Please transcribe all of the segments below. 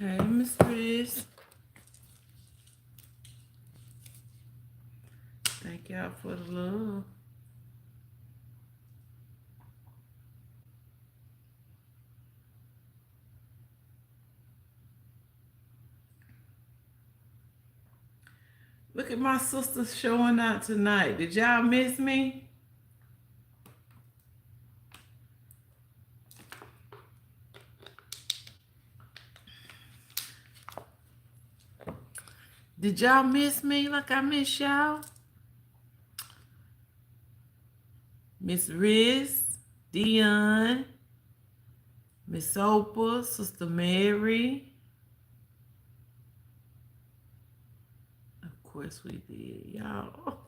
Hey, Miss Riz. Thank y'all for the love. Look at my sister showing out tonight. Did y'all miss me? Did y'all miss me like I miss y'all? Miss Riz, Dion, Miss Opal, Sister Mary. Of course we did, y'all.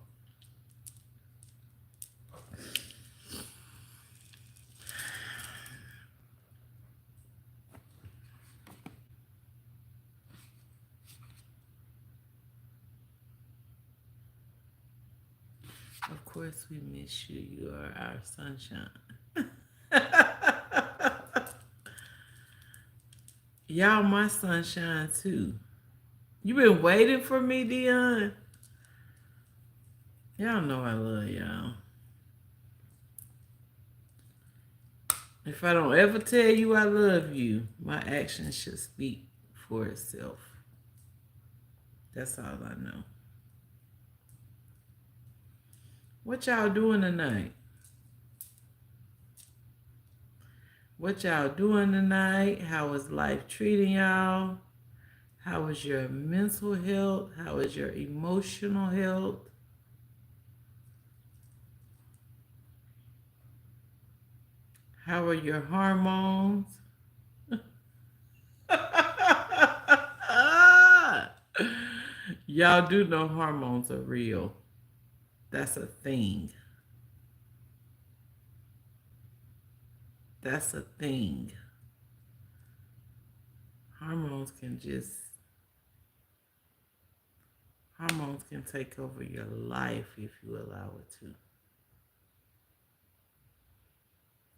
Of course we miss you. You are our sunshine. Y'all my sunshine too. You been waiting for me, Dion? Y'all know I love y'all. If I don't ever tell you I love you, my actions should speak for itself. That's all I know. What y'all doing tonight? What y'all doing tonight? How is life treating y'all? How is your mental health? How is your emotional health? How are your hormones? Y'all do know hormones are real. That's a thing. That's a thing. Hormones can just Hormones can take over your life if you allow it to.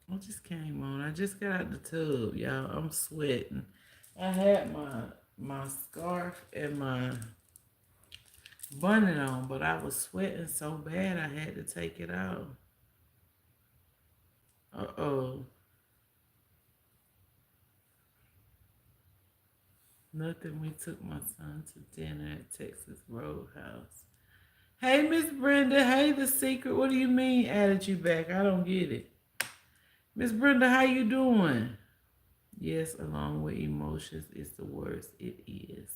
I just came on. I just got out the tub, y'all. I'm sweating. I had my scarf and my bunny on, but I was sweating so bad I had to take it out. Uh-oh. Nothing. We took my son to dinner at Texas Roadhouse. Hey, Miss Brenda. Hey, The Secret. What do you mean added you back? I don't get it. Miss Brenda, how you doing? Yes, along with emotions is the worst. It is.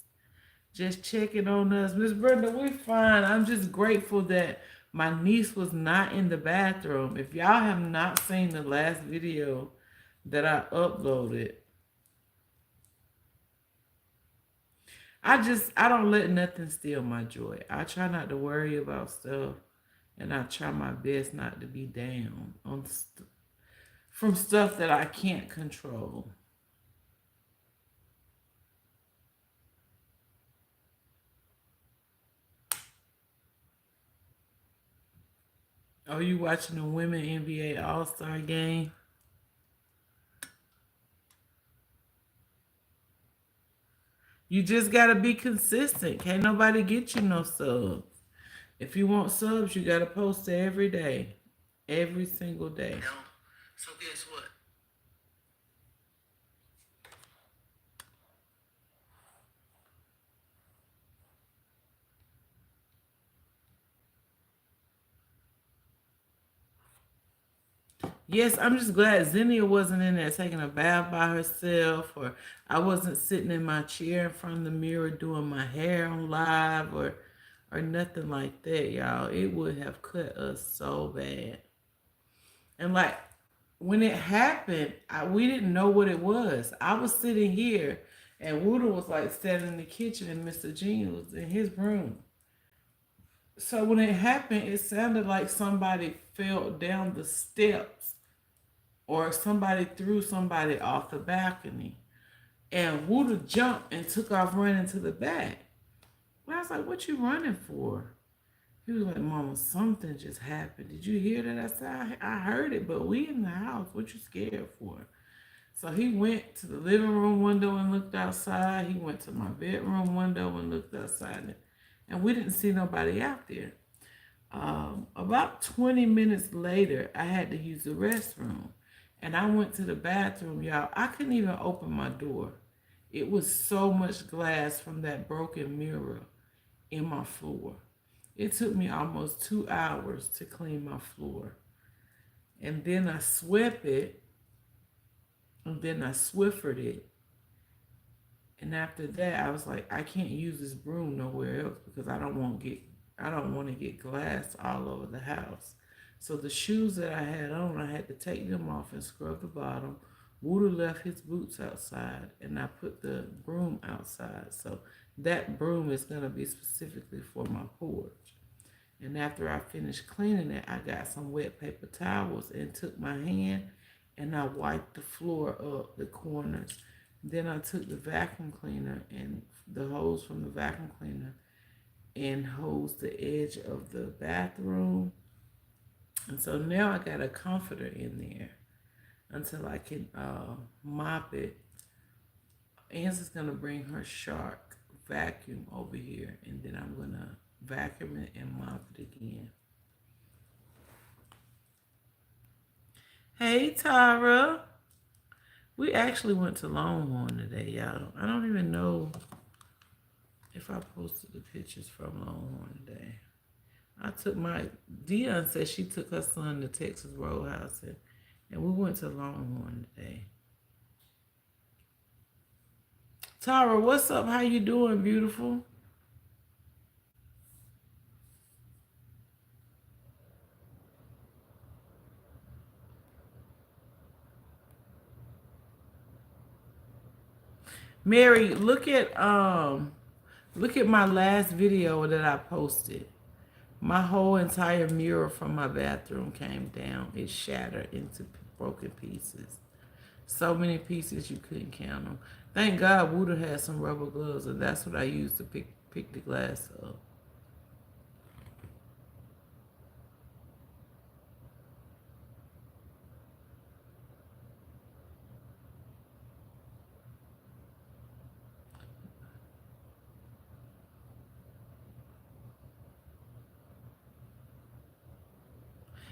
Just checking on us. Miss Brenda, we're fine. I'm just grateful that my niece was not in the bathroom. If y'all have not seen the last video that I uploaded, I don't let nothing steal my joy. I try not to worry about stuff, and I try my best not to be down on from stuff that I can't control. Oh, you watching the Women NBA All-Star game? You just gotta be consistent. Can't nobody get you no subs. If you want subs, you gotta post it every day. Every single day. No. So guess what? Yes, I'm just glad Zinnia wasn't in there taking a bath by herself, or I wasn't sitting in my chair in front of the mirror doing my hair on live, or nothing like that, y'all. It would have cut us so bad. And like when it happened, we didn't know what it was. I was sitting here, and Wooder was like standing in the kitchen, and Mr. Gene was in his room. So when it happened, it sounded like somebody fell down the steps or somebody threw somebody off the balcony. And Wooder jumped and took off running to the back. And I was like, what you running for? He was like, Mama, something just happened. Did you hear that? I said, I heard it, but we in the house. What you scared for? So he went to the living room window and looked outside. He went to my bedroom window and looked outside. And we didn't see nobody out there. About 20 minutes later, I had to use the restroom. And I went to the bathroom, y'all. I couldn't even open my door. It was so much glass from that broken mirror in my floor. It took me almost 2 hours to clean my floor. And then I swept it, and then I Swiffered it. And after that, I was like, I can't use this broom nowhere else because I don't want to get glass all over the house. So the shoes that I had on, I had to take them off and scrub the bottom. Wooder left his boots outside, and I put the broom outside. So that broom is going to be specifically for my porch. And after I finished cleaning it, I got some wet paper towels and took my hand and I wiped the floor up, the corners. Then I took the vacuum cleaner and the hose from the vacuum cleaner and hosed the edge of the bathroom. And so now I got a comforter in there until I can mop it. Ansa's gonna bring her shark vacuum over here, and then I'm gonna vacuum it and mop it again. Hey Tara, we actually went to Longhorn today, y'all. I don't even know if I posted the pictures from Longhorn today. I took Dion said she took her son to Texas Roadhouse, and we went to Longhorn today. Tara, what's up? How you doing, beautiful? Mary, look at my last video that I posted. My whole entire mirror from my bathroom came down. It shattered into broken pieces. So many pieces you couldn't count them. Thank God Wooder had some rubber gloves, and that's what I used to pick the glass up.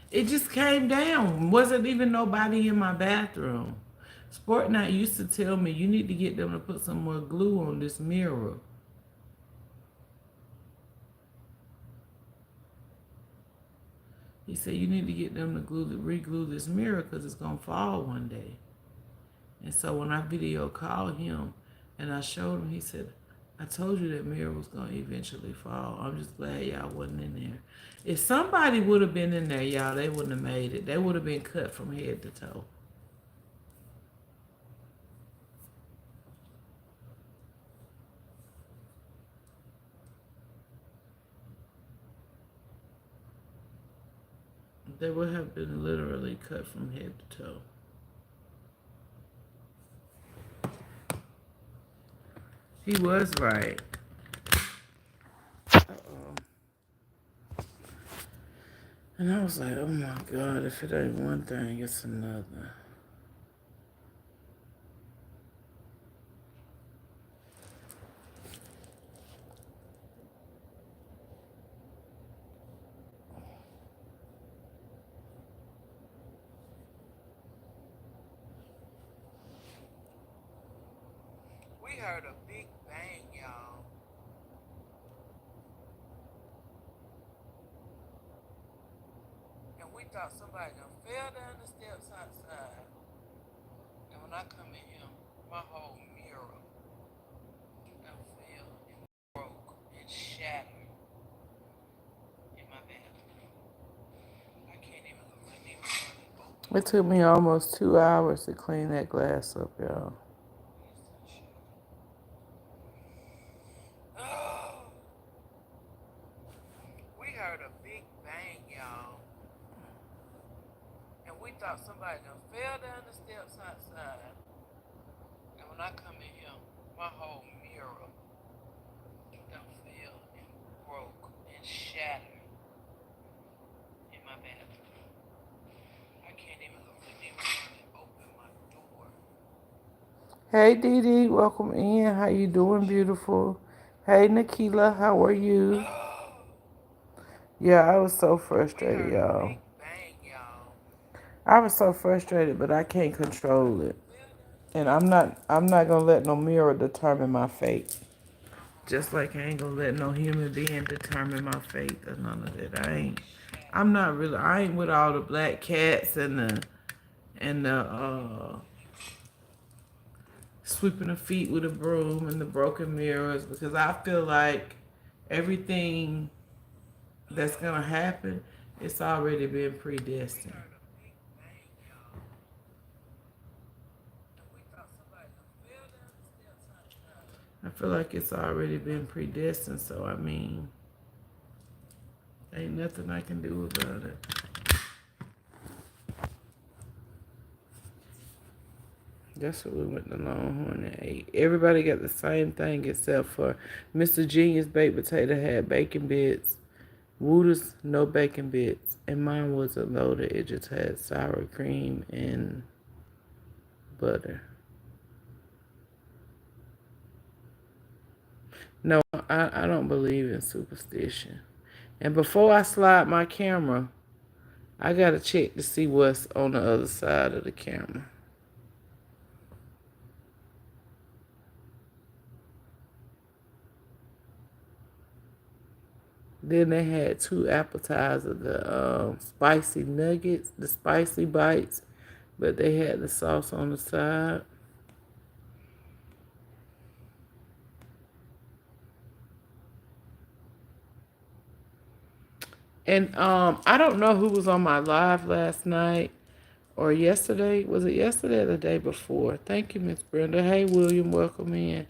It just came down. Wasn't even nobody in my bathroom. Sportnight used to tell me, you need to get them to put some more glue on this mirror. He said, you need to get them to re-glue this mirror because it's going to fall one day. And so when I video called him and I showed him, he said, I told you that mirror was going to eventually fall. I'm just glad y'all wasn't in there. If somebody would have been in there, y'all, they wouldn't have made it. They would have been cut from head to toe. They would have been literally cut from head to toe. He was right. Uh-oh. And I was like, oh my God, if it ain't one thing, it's another. We heard a big bang, y'all. And we thought somebody done fell down the steps outside. And when I come in here, my whole mirror done fell and broke and shattered in my bathroom. I can't even look at it. It took me almost 2 hours to clean that glass up, y'all. Oh, we heard a big bang, y'all. And we thought somebody done fell down the steps outside. And when I come in here, my whole mirror done fell and broke and shattered in my bathroom. I can't even open my door. Hey Dee Dee, welcome in. How you doing, beautiful? Hey Nikila, how are you? Yeah, I was so frustrated, y'all. I was so frustrated, but I can't control it. And I'm not gonna let no mirror determine my fate. Just like I ain't gonna let no human being determine my fate or none of that. I ain't with all the black cats and the sweeping the feet with a broom and the broken mirrors, because I feel like everything that's gonna happen, it's already been predestined. I feel like it's already been predestined, so I mean, ain't nothing I can do about it. That's what we went to Longhorn and ate. Everybody got the same thing except for Mr. Genius baked potato had bacon bits. Wooter's no bacon bits. And mine wasn't loaded. It just had sour cream and butter. No, I don't believe in superstition. And before I slide my camera, I gotta check to see what's on the other side of the camera. Then they had two appetizers, the spicy nuggets, the spicy bites, but they had the sauce on the side. And I don't know who was on my live last night or yesterday. Was it yesterday or the day before? Thank you, Miss Brenda. Hey, William, welcome in.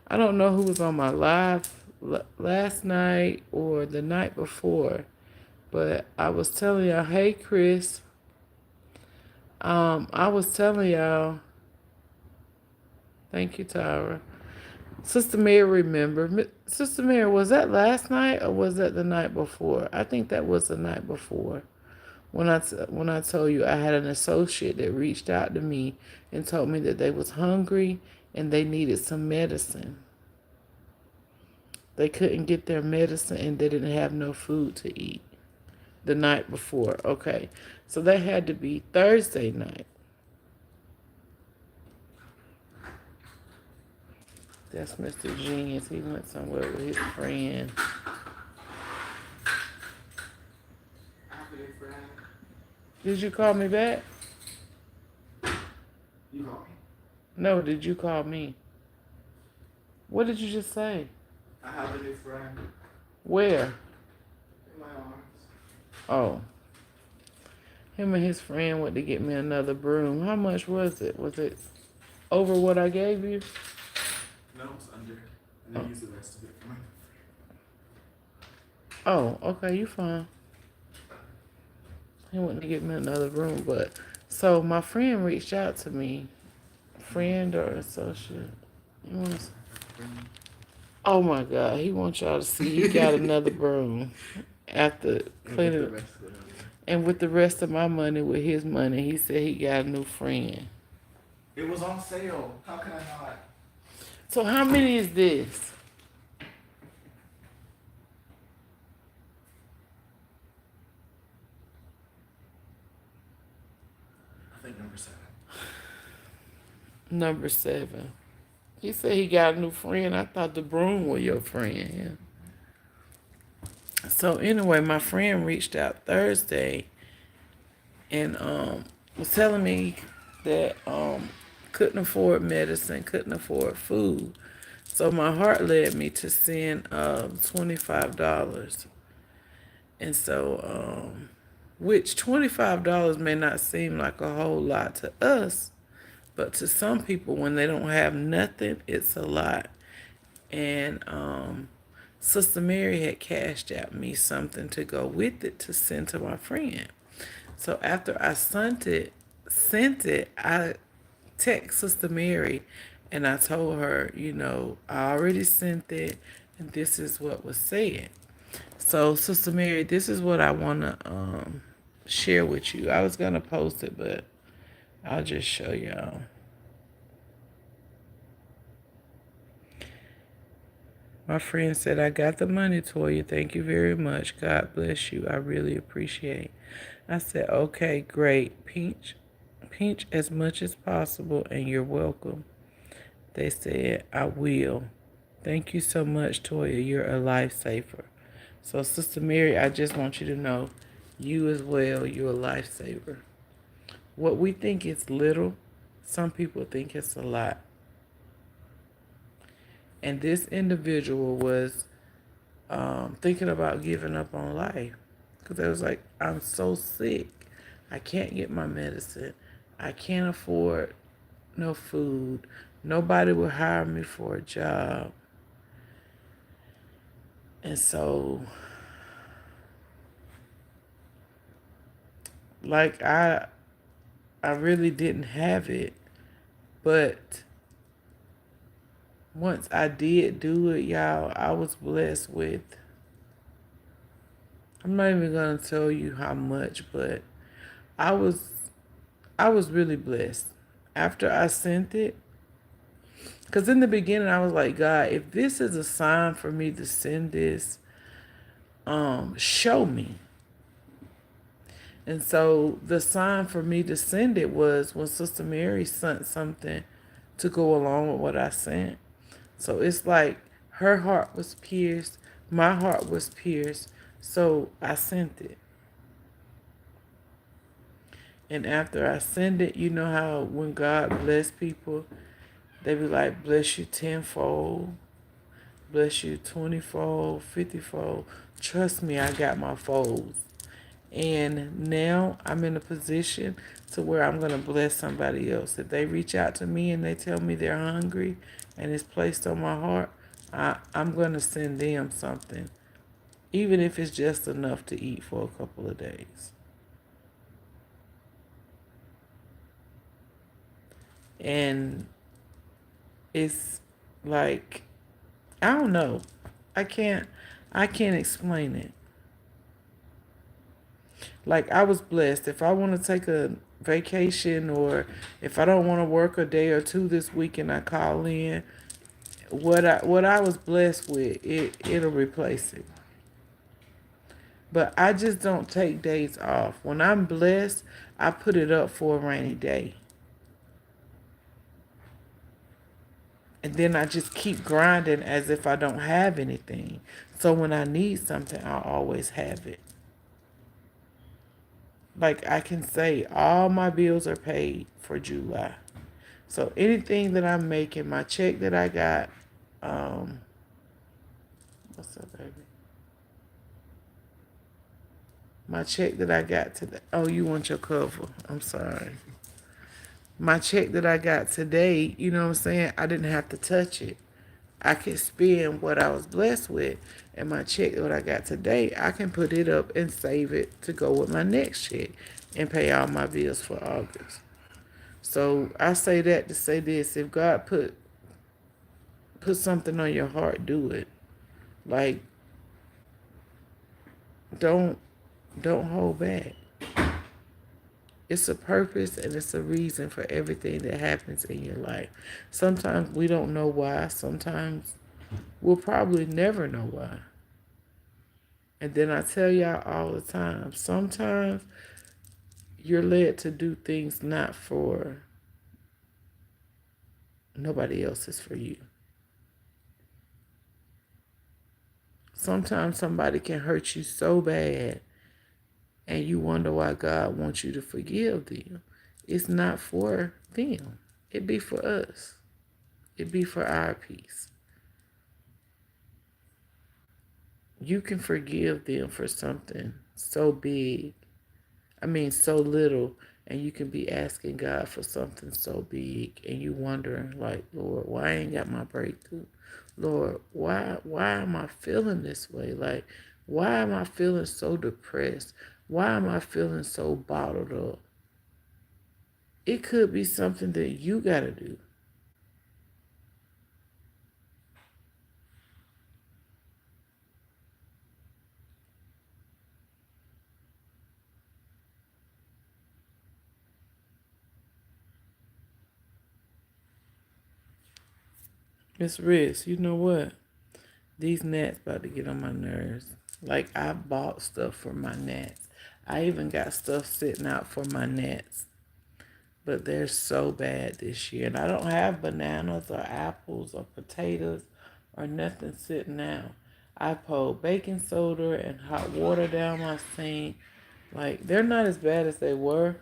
I don't know who was on my live last night or the night before, but I was telling y'all, hey, Chris. I was telling y'all, thank you, Tyra. Sister Mary, remember. Sister Mary, was that last night or was that the night before? I think that was the night before. When I told you I had an associate that reached out to me and told me that they was hungry and they needed some medicine. They couldn't get their medicine and they didn't have no food to eat the night before. Okay. So that had to be Thursday night. That's Mr. Genius. He went somewhere with his friend. Did you call me back? You called me? No, did you call me? What did you just say? I have a new friend. Where? In my arms. Oh. Him and his friend went to get me another broom. How much was it? Was it over what I gave you? No, it's under. And I used the rest of it for my friend. Oh, okay, you fine. He went to get me another broom, but so my friend reached out to me, friend or associate. He wants, oh my God, he wants y'all to see he got another broom after cleaning. And with the rest of my money, with his money, he said he got a new friend. It was on sale. How can I not? So how many is this? I think number 7. Number 7. He said he got a new friend. I thought the broom was your friend. Yeah. So anyway, my friend reached out Thursday and was telling me that couldn't afford medicine, couldn't afford food. So my heart led me to send $25. And so which $25 may not seem like a whole lot to us, but to some people when they don't have nothing, it's a lot. And Sister Mary had cashed out me something to go with it to send to my friend. So after I sent it, I text Sister Mary and I told her, I already sent it and this is what was said. So Sister Mary, this is what I want to share with you. I was going to post it, but I'll just show y'all. My friend said, I got the money, Toya. Thank you very much. God bless you. I really appreciate. I said, okay, great. Pinch as much as possible and you're welcome. They said, I will. Thank you so much, Toya. You're a lifesaver. So, Sister Mary, I just want you to know, you as well, you're a lifesaver. What we think is little, some people think it's a lot. And this individual was thinking about giving up on life because I was like, I'm so sick. I can't get my medicine. I can't afford no food. Nobody will hire me for a job. And so, like, I really didn't have it. But once I did do it, y'all, I was blessed with, I'm not even gonna tell you how much, but I was I was really blessed. After I sent it, because in the beginning I was like, God, if this is a sign for me to send this, show me. And so the sign for me to send it was when Sister Mary sent something to go along with what I sent. So it's like her heart was pierced, my heart was pierced, so I sent it. And after I send it, you know how when God bless people, they be like, bless you tenfold, bless you 20-fold, 50-fold. Trust me, I got my folds. And now I'm in a position to where I'm going to bless somebody else. If they reach out to me and they tell me they're hungry and it's placed on my heart, I'm going to send them something, even if it's just enough to eat for a couple of days. And it's like, I don't know. I can't I can't explain it. Like, I was blessed. If I want to take a vacation or if I don't want to work a day or two this week and I call in, what I was blessed with, it'll replace it. But I just don't take days off. When I'm blessed, I put it up for a rainy day. And then I just keep grinding as if I don't have anything. So when I need something, I'll always have it. Like, I can say all my bills are paid for July. So anything that I'm making, my check that I got, um, what's up, baby? My check that I got today. Oh, you want your cover? I'm sorry. My check that I got today, you know what I'm saying? I didn't have to touch it. I can spend what I was blessed with, and my check that I got today, I can put it up and save it to go with my next check and pay all my bills for August. So I say that to say this: if God put something on your heart, do it. Like, don't don't hold back. It's a purpose and it's a reason for everything that happens in your life. Sometimes we don't know why. Sometimes we'll probably never know why. And then I tell y'all all the time, sometimes you're led to do things not for nobody else, it's for you. Sometimes somebody can hurt you so bad and you wonder why God wants you to forgive them. It's not for them. It be for us. It be for our peace. You can forgive them for something so big. I mean, so little, and you can be asking God for something so big, and you wondering, like, Lord, why I ain't got my breakthrough? Lord, why am I feeling this way? Like, why am I feeling so depressed? Why am I feeling so bottled up? It could be something that you got to do. Miss Riz, you know what? These gnats about to get on my nerves. Like, I bought stuff for my gnats. I even got stuff sitting out for my gnats. But they're so bad this year. And I don't have bananas or apples or potatoes or nothing sitting out. I poured baking soda and hot water down my sink. Like, they're not as bad as they were,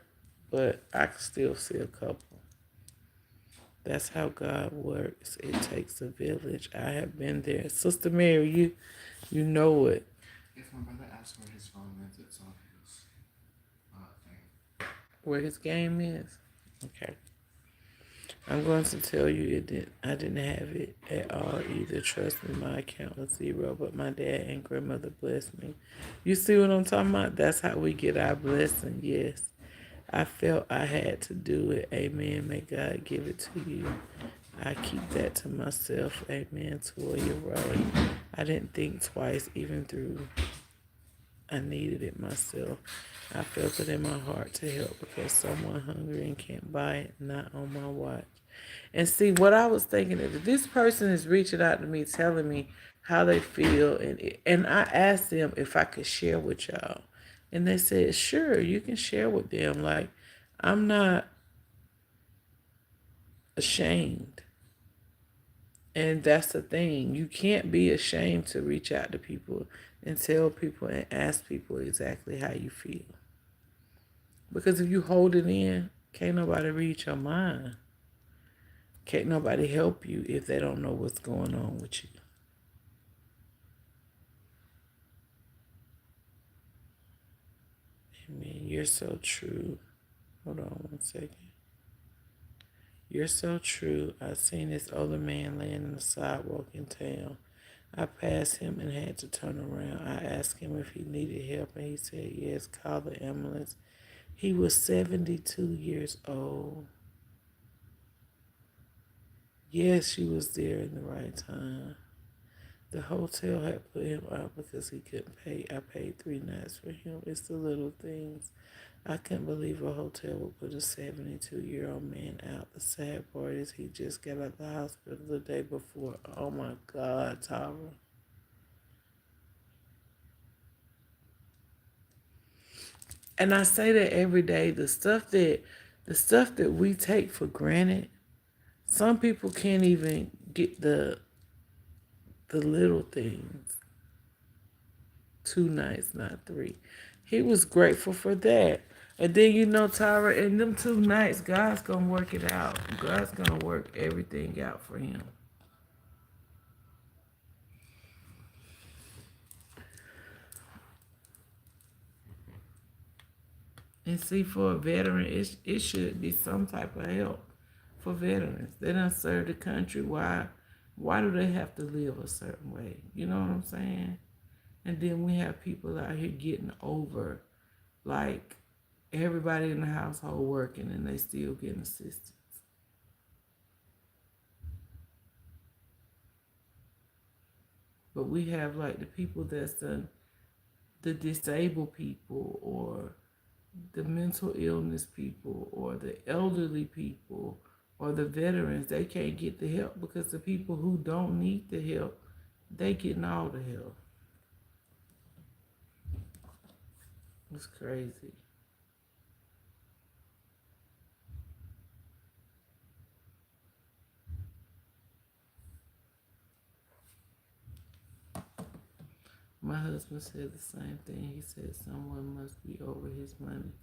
but I can still see a couple. That's how God works. It takes a village. I have been there. Sister Mary, you know it. If my brother asks where his phone is, it's on his thing. Where his game is. Okay. I'm going to tell you I didn't have it at all either. Trust me, my account was zero, but my dad and grandmother blessed me. You see what I'm talking about? That's how we get our blessing, yes. I felt I had to do it. Amen. May God give it to you. I keep that to myself. Amen. Toya, right. I didn't think twice, even through I needed it myself. I felt it in my heart to help because someone hungry and can't buy it, not on my watch. And see, what I was thinking is if this person is reaching out to me, telling me how they feel, and I asked them if I could share with y'all, and they said, sure, you can share with them. Like, I'm not ashamed. And that's the thing. You can't be ashamed to reach out to people and tell people and ask people exactly how you feel. Because if you hold it in, can't nobody read your mind. Can't nobody help you if they don't know what's going on with you. Amen. You're so true. Hold on 1 second. You're so true. I seen this older man laying on the sidewalk in town. I passed him and had to turn around. I asked him if he needed help, and he said yes, call the ambulance. He was 72 years old. Yes, she was there in the right time. The hotel had put him out because he couldn't pay. I paid 3 nights for him. It's the little things. I couldn't believe a hotel would put a 72-year-old man out. The sad part is he just got out of the hospital the day before. Oh my God, Tara. And I say that every day. The stuff that we take for granted, some people can't even get the little things. 2 nights, not three. He was grateful for that. And then Tyra, in them 2 nights, God's gonna work it out. God's gonna work everything out for him. And see, for a veteran, it should be some type of help for veterans. They don't serve the country. Why do they have to live a certain way? You know what I'm saying? And then we have people out here getting over, like everybody in the household working, and they still getting assistance. But we have like the people that's the disabled people, or the mental illness people, or the elderly people, or the veterans. They can't get the help because the people who don't need the help, they getting all the help. It's crazy. My husband said the same thing. He said someone must be over his money.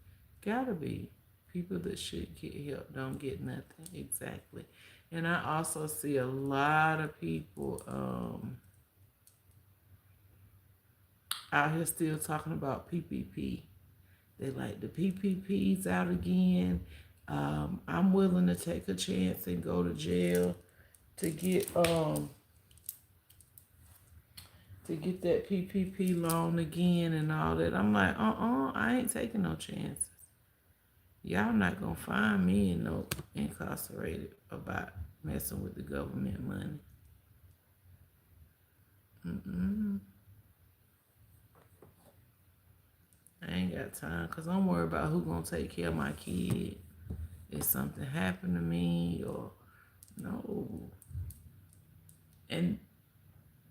Gotta be. People that should get help don't get nothing. Exactly. And I also see a lot of people out here still talking about PPP. They like the PPP's out again. I'm willing to take a chance and go to jail to get that PPP loan again and all that. I'm like, I ain't taking no chances. Y'all not gonna find me no incarcerated about messing with the government money. Mm-mm. I ain't got time because I'm worried about who gonna take care of my kid if something happened to me or no. And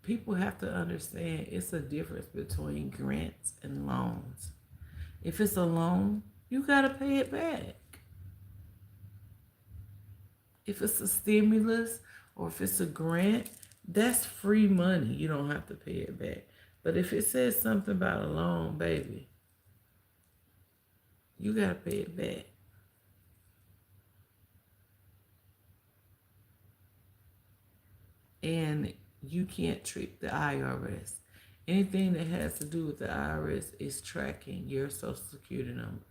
people have to understand it's a difference between grants and loans. If it's a loan, you got to pay it back. If it's a stimulus or if it's a grant, that's free money. You don't have to pay it back. But if it says something about a loan, baby, you got to pay it back. And you can't trick the IRS. Anything that has to do with the IRS is tracking your social security number.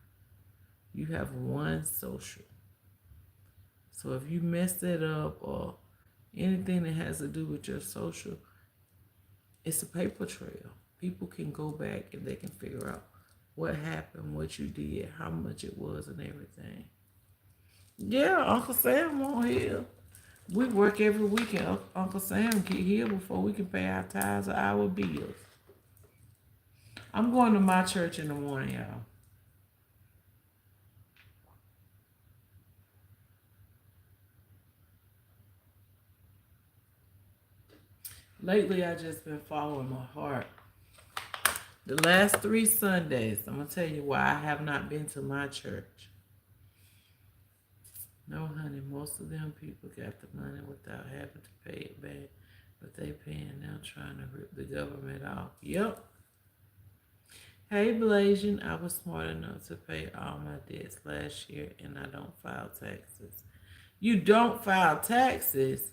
You have one social. So if you mess it up or anything that has to do with your social, it's a paper trail. People can go back and they can figure out what happened, what you did, how much it was, and everything. Yeah, Uncle Sam on here. We work every weekend. Uncle Sam get here before we can pay our tithes or our bills. I'm going to my church in the morning, y'all. Lately, I just been following my heart. The last 3 Sundays, I'm going to tell you why I have not been to my church. No, honey, most of them people got the money without having to pay it back. But they paying now trying to rip the government off. Yep. Hey, Blasian, I was smart enough to pay all my debts last year and I don't file taxes. You don't file taxes?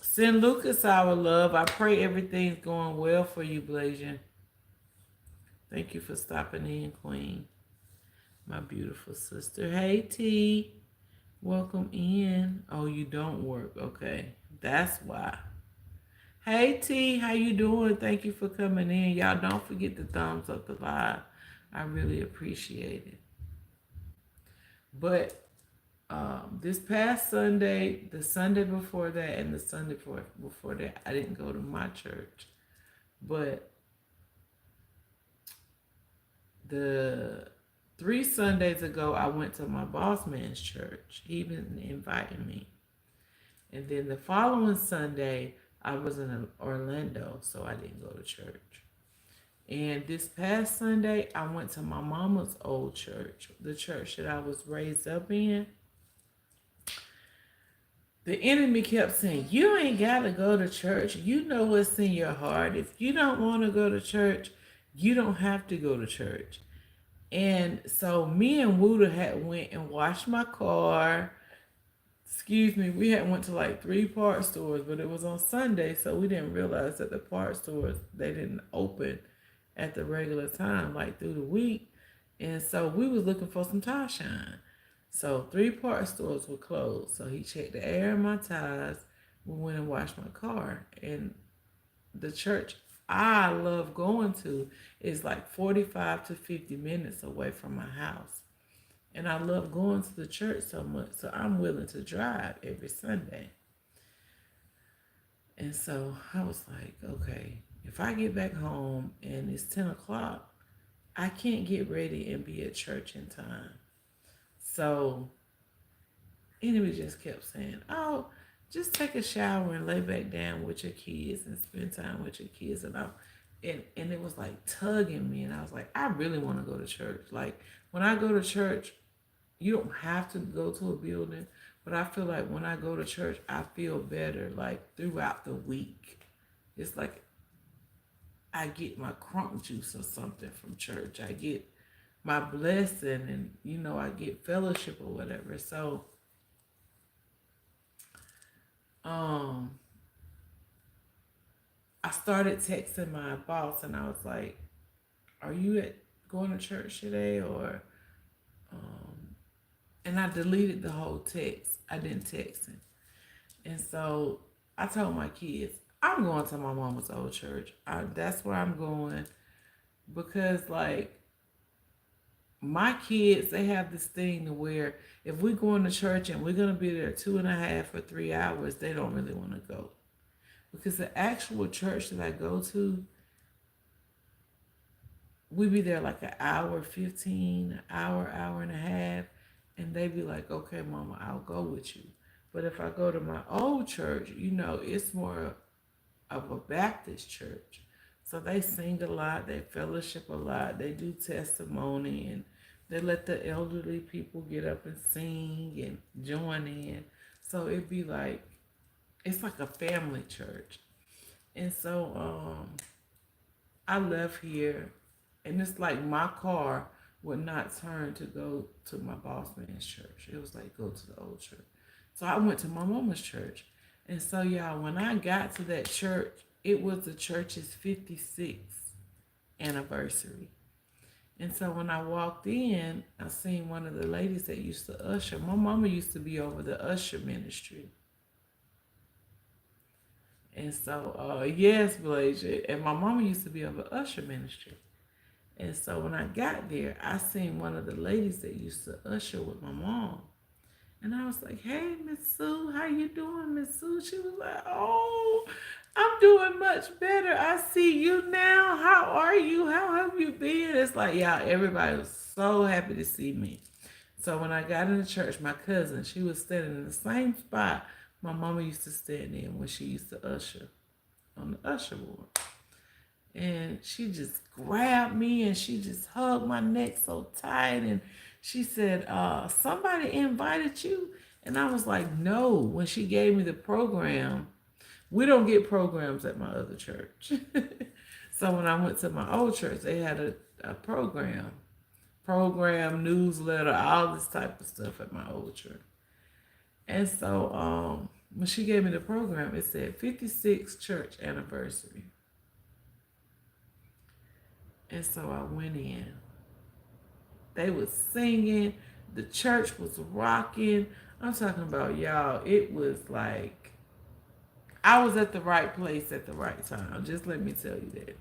Send Lucas our love. I pray everything's going well for you, Blasian. Thank you for stopping in, Queen. My beautiful sister. Hey, T. Welcome in. Oh, you don't work. Okay. That's why. Hey, T. How you doing? Thank you for coming in. Y'all don't forget to thumbs up the live. I really appreciate it. But this past Sunday, the Sunday before that, and the Sunday before that, I didn't go to my church. But the 3 Sundays ago, I went to my boss man's church. He even invited me. And then the following Sunday, I was in Orlando, so I didn't go to church. And this past Sunday, I went to my mama's old church, the church that I was raised up in. The enemy kept saying, you ain't got to go to church. You know what's in your heart. If you don't want to go to church, you don't have to go to church. And so me and Woodha had went and washed my car. Excuse me, we had went to like 3 part stores, but it was on Sunday, so we didn't realize that the part stores, they didn't open at the regular time, like through the week. And so we was looking for some tire shine. So 3 part stores were closed. So he checked the air in my tires. We went and washed my car. And the church I love going to is like 45 to 50 minutes away from my house. And I love going to the church so much, so I'm willing to drive every Sunday. And so I was like, okay, if I get back home and it's 10 o'clock, I can't get ready and be at church in time. So enemy just kept saying, oh, just take a shower and lay back down with your kids and spend time with your kids. And it was like tugging me. And I was like, I really want to go to church. Like when I go to church, you don't have to go to a building, but I feel like when I go to church, I feel better like throughout the week. It's like I get my crunk juice or something from church. I get my blessing and, I get fellowship or whatever. So, I started texting my boss and I was like, are you going to church today or, and I deleted the whole text. I didn't text him. And so I told my kids, I'm going to my mama's old church. That's where I'm going because like my kids, they have this thing to where if we're going to church and we're going to be there 2.5 or 3 hours, they don't really want to go. Because the actual church that I go to, we be there like an hour 15, an hour and a half. And they be like, okay, mama, I'll go with you. But if I go to my old church, it's more of a Baptist church. So they sing a lot, they fellowship a lot, they do testimony, and they let the elderly people get up and sing and join in. So it's like a family church. And so I left here, and it's like my car would not turn to go to my boss man's church. It was like go to the old church. So I went to my mama's church. And so, y'all, when I got to that church, it was the church's 56th anniversary. And so when I walked in, I seen one of the ladies that used to usher. My mama used to be over the usher ministry. And so, yes, Blazer. And my mama used to be over usher ministry. And so when I got there, I seen one of the ladies that used to usher with my mom. And I was like, "Hey, Miss Sue, how you doing, Miss Sue?" She was like, "Oh, I'm doing much better. I see you now. How are you? How have you been?" It's like, yeah, everybody was so happy to see me. So when I got in the church, my cousin, she was standing in the same spot my mama used to stand in when she used to usher on the usher board. And she just grabbed me and she just hugged my neck so tight. And she said, "Somebody invited you?" And I was like, "No." When she gave me the program, we don't get programs at my other church. So when I went to my old church, they had a program, newsletter, all this type of stuff at my old church. And so when she gave me the program, it said 56th church anniversary. And so I went in. They was singing. The church was rocking. I'm talking about, y'all, it was like I was at the right place at the right time. Just let me tell you that.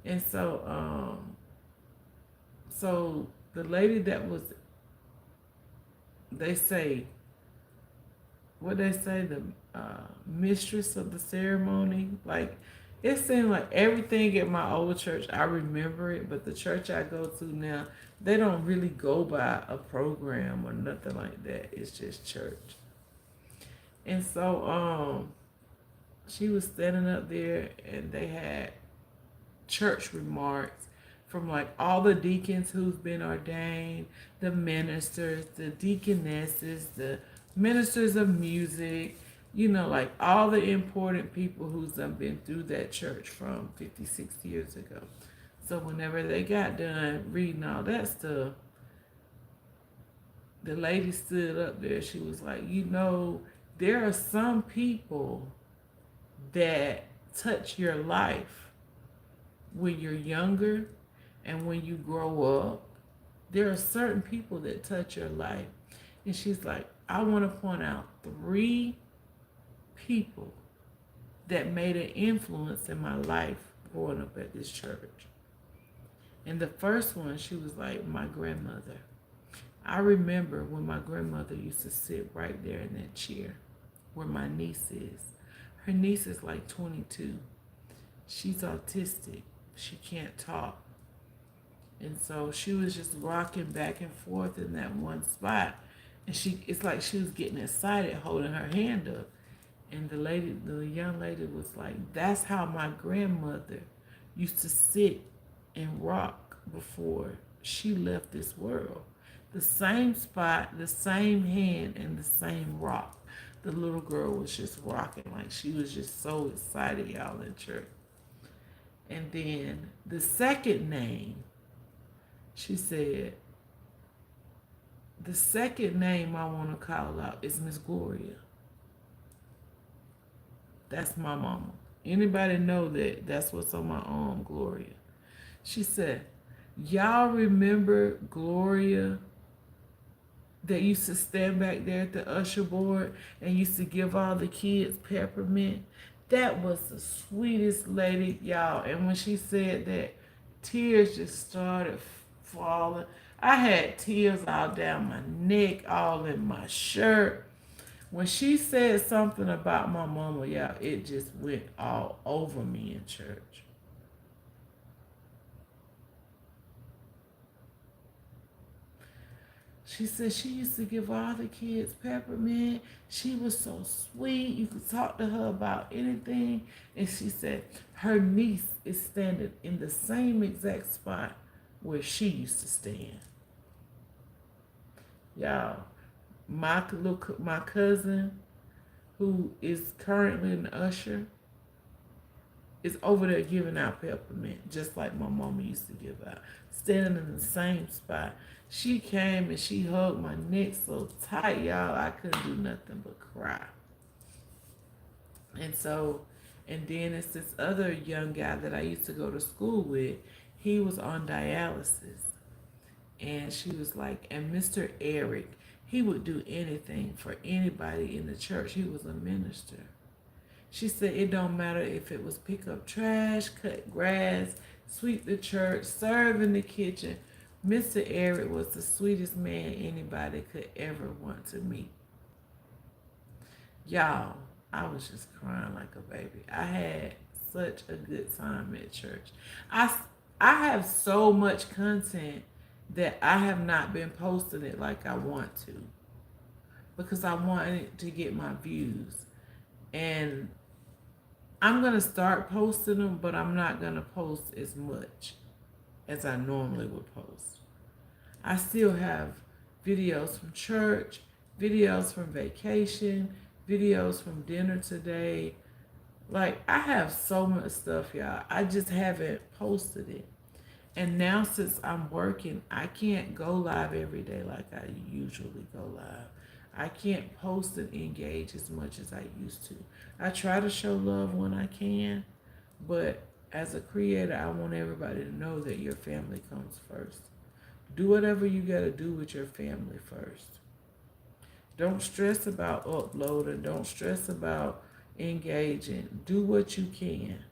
And so the lady that was, they say, what they say, the mistress of the ceremony. Like, it seemed like everything at my old church, I remember it, but the church I go to now, they don't really go by a program or nothing like that. It's just church. And so she was standing up there, and they had church remarks from like all the deacons who's been ordained, the ministers, the deaconesses, the ministers of music, like all the important people who's been through that church from 56 years ago. So whenever they got done reading all that stuff, the lady stood up there. She was like, there are some people that touch your life when you're younger and when you grow up. There are certain people that touch your life. And she's like, I want to point out 3 people that made an influence in my life growing up at this church. And the first one, she was like, my grandmother. I remember when my grandmother used to sit right there in that chair where my niece is. Her niece is like 22. She's autistic. She can't talk. And so she was just rocking back and forth in that one spot. And it's like she was getting excited holding her hand up. And the young lady was like, that's how my grandmother used to sit and rock before she left this world. The same spot, the same hand, and the same rock. The little girl was just rocking like she was just so excited, y'all, in church. And then the second name, she said, the second name I want to call out is Miss Gloria. That's my mama. Anybody know that? That's what's on my arm, Gloria. She said, y'all remember Gloria that used to stand back there at the usher board and used to give all the kids peppermint? That was the sweetest lady, y'all. And when she said that, tears just started falling. I had tears all down my neck, all in my shirt. When she said something about my mama, y'all, it just went all over me in church. She said she used to give all the kids peppermint. She was so sweet. You could talk to her about anything. And she said her niece is standing in the same exact spot where she used to stand. Y'all, my cousin, who is currently an usher, is over there giving out peppermint, just like my mama used to give out, standing in the same spot. She came and she hugged my neck so tight, y'all, I couldn't do nothing but cry. And so, and then it's this other young guy that I used to go to school with. He was on dialysis. And she was like, and Mr. Eric, he would do anything for anybody in the church. He was a minister. She said it don't matter if it was pick up trash, cut grass, sweep the church, serve in the kitchen. Mr. Eric was the sweetest man anybody could ever want to meet. Y'all, I was just crying like a baby. I had such a good time at church. I, I have so much content that I have not been posting it like I want to because I wanted to get my views. And I'm going to start posting them, but I'm not going to post as much as I normally would post. I still have videos from church, videos from vacation, videos from dinner today. Like, I have so much stuff, y'all. I just haven't posted it. And now since I'm working, I can't go live every day like I usually go live. I can't post and engage as much as I used to. I try to show love when I can, but as a creator, I want everybody to know that your family comes first. Do whatever you gotta do with your family first. Don't stress about uploading. Don't stress about engaging. Do what you can.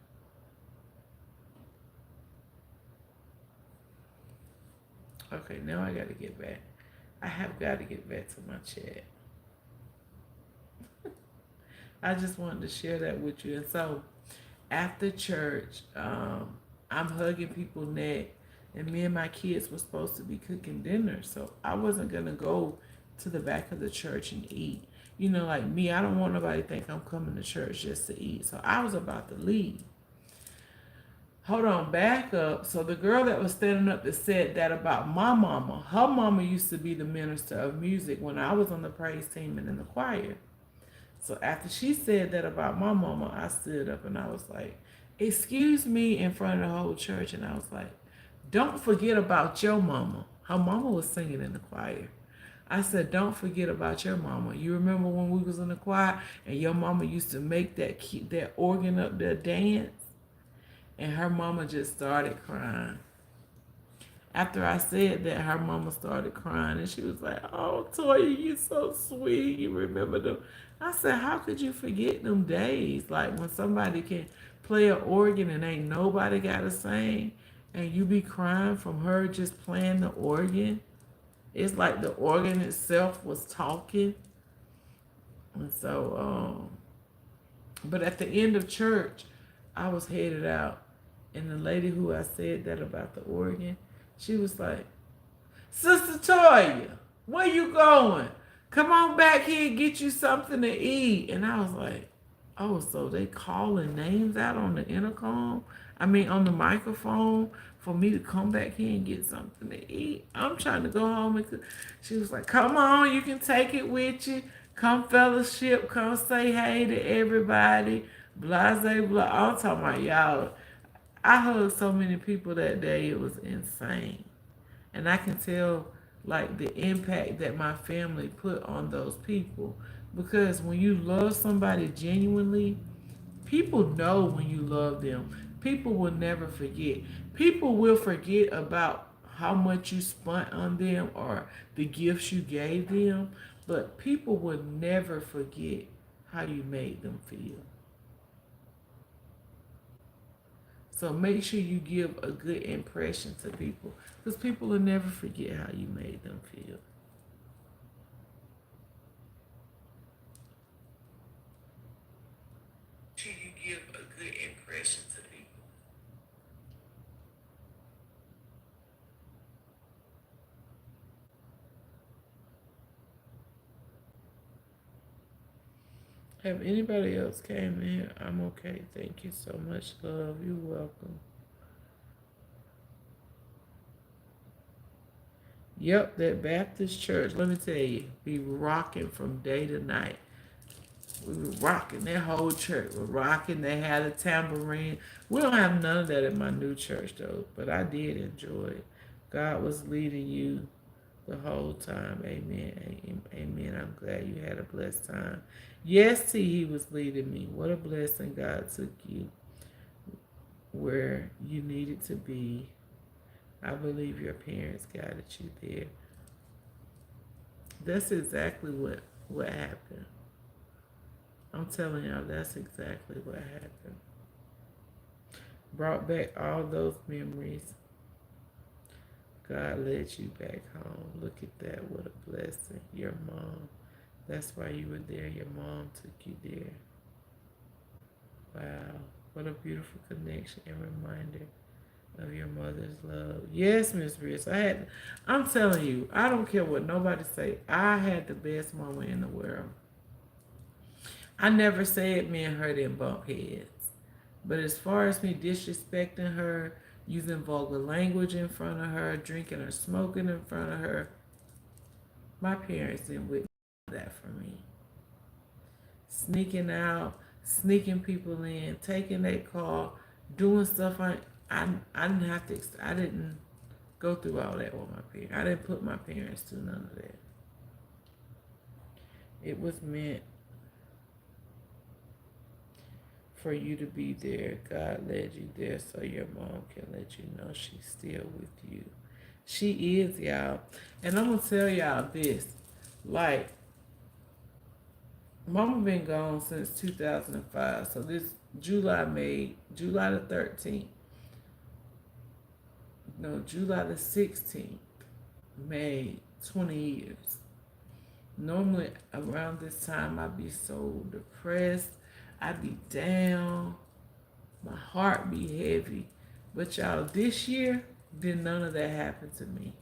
Okay, now I gotta get back. I have got to get back to my chat. I just wanted to share that with you. And so after church, I'm hugging people's neck, and me and my kids were supposed to be cooking dinner. So I wasn't going to go to the back of the church and eat. You know, like me, I don't want nobody to think I'm coming to church just to eat. So I was about to leave. Hold on, back up. So the girl that was standing up that said that about my mama, her mama used to be the minister of music when I was on the praise team and in the choir. So after she said that about my mama, I stood up and I was like, excuse me, in front of the whole church. And I was like, don't forget about your mama. Her mama was singing in the choir. I said, don't forget about your mama. You remember when we was in the choir and your mama used to make that organ up there dance? And her mama just started crying. After I said that, her mama started crying. And she was like, oh, Toya, you so sweet. You remember them. I said, how could you forget them days? Like when somebody can play an organ and ain't nobody got to sing. And you be crying from her just playing the organ. It's like the organ itself was talking. And so, but at the end of church, I was headed out. And the lady who I said that about the organ, she was like, Sister Toya, where you going? Come on back here and get you something to eat. And I was like, oh, so they calling names out on the intercom? I mean, on the microphone for me to come back here and get something to eat? I'm trying to go home and cook. She was like, come on, you can take it with you. Come fellowship, come say hey to everybody. Blase, blah. I'm talking about y'all. I hugged so many people that day, it was insane. And I can tell like the impact that my family put on those people. Because when you love somebody genuinely, people know when you love them. People will never forget. People will forget about how much you spent on them or the gifts you gave them, but people will never forget how you made them feel. So make sure you give a good impression to people because people will never forget how you made them feel. Make sure you give a good impression to people. Have anybody else came in here? I'm okay. Thank you so much, love. You're welcome. Yep, that Baptist church, let me tell you, be rocking from day to night. We were rocking. That whole church was rocking. They had a tambourine. We don't have none of that at my new church though, but I did enjoy it. God was leading you the whole time. Amen. Amen. I'm glad you had a blessed time. Yes, T, he was leading me. What a blessing God took you where you needed to be. I believe your parents guided you there. That's exactly what happened. I'm telling y'all, that's exactly what happened. Brought back all those memories. God led you back home. Look at that. What a blessing. Your mom. That's why you were there. Your mom took you there. Wow. What a beautiful connection and reminder of your mother's love. Yes, Miss Rich. I'm telling you, I don't care what nobody say. I had the best mama in the world. I never said me and her didn't bump heads. But as far as me disrespecting her, using vulgar language in front of her, drinking or smoking in front of her, my parents didn't witness that for me. Sneaking out, sneaking people in, taking their car, doing stuff I didn't have to. I didn't go through all that with my parents. I didn't put my parents through none of that. It was meant for you to be there. God led you there so your mom can let you know she's still with you. She is, y'all. And I'm gonna tell y'all this. Like, mama been gone since 2005. So this July the 13th. No, July the 16th made 20 years. Normally around this time I'd be so depressed. I'd be down. My heart be heavy. But y'all, this year, did none of that happen to me.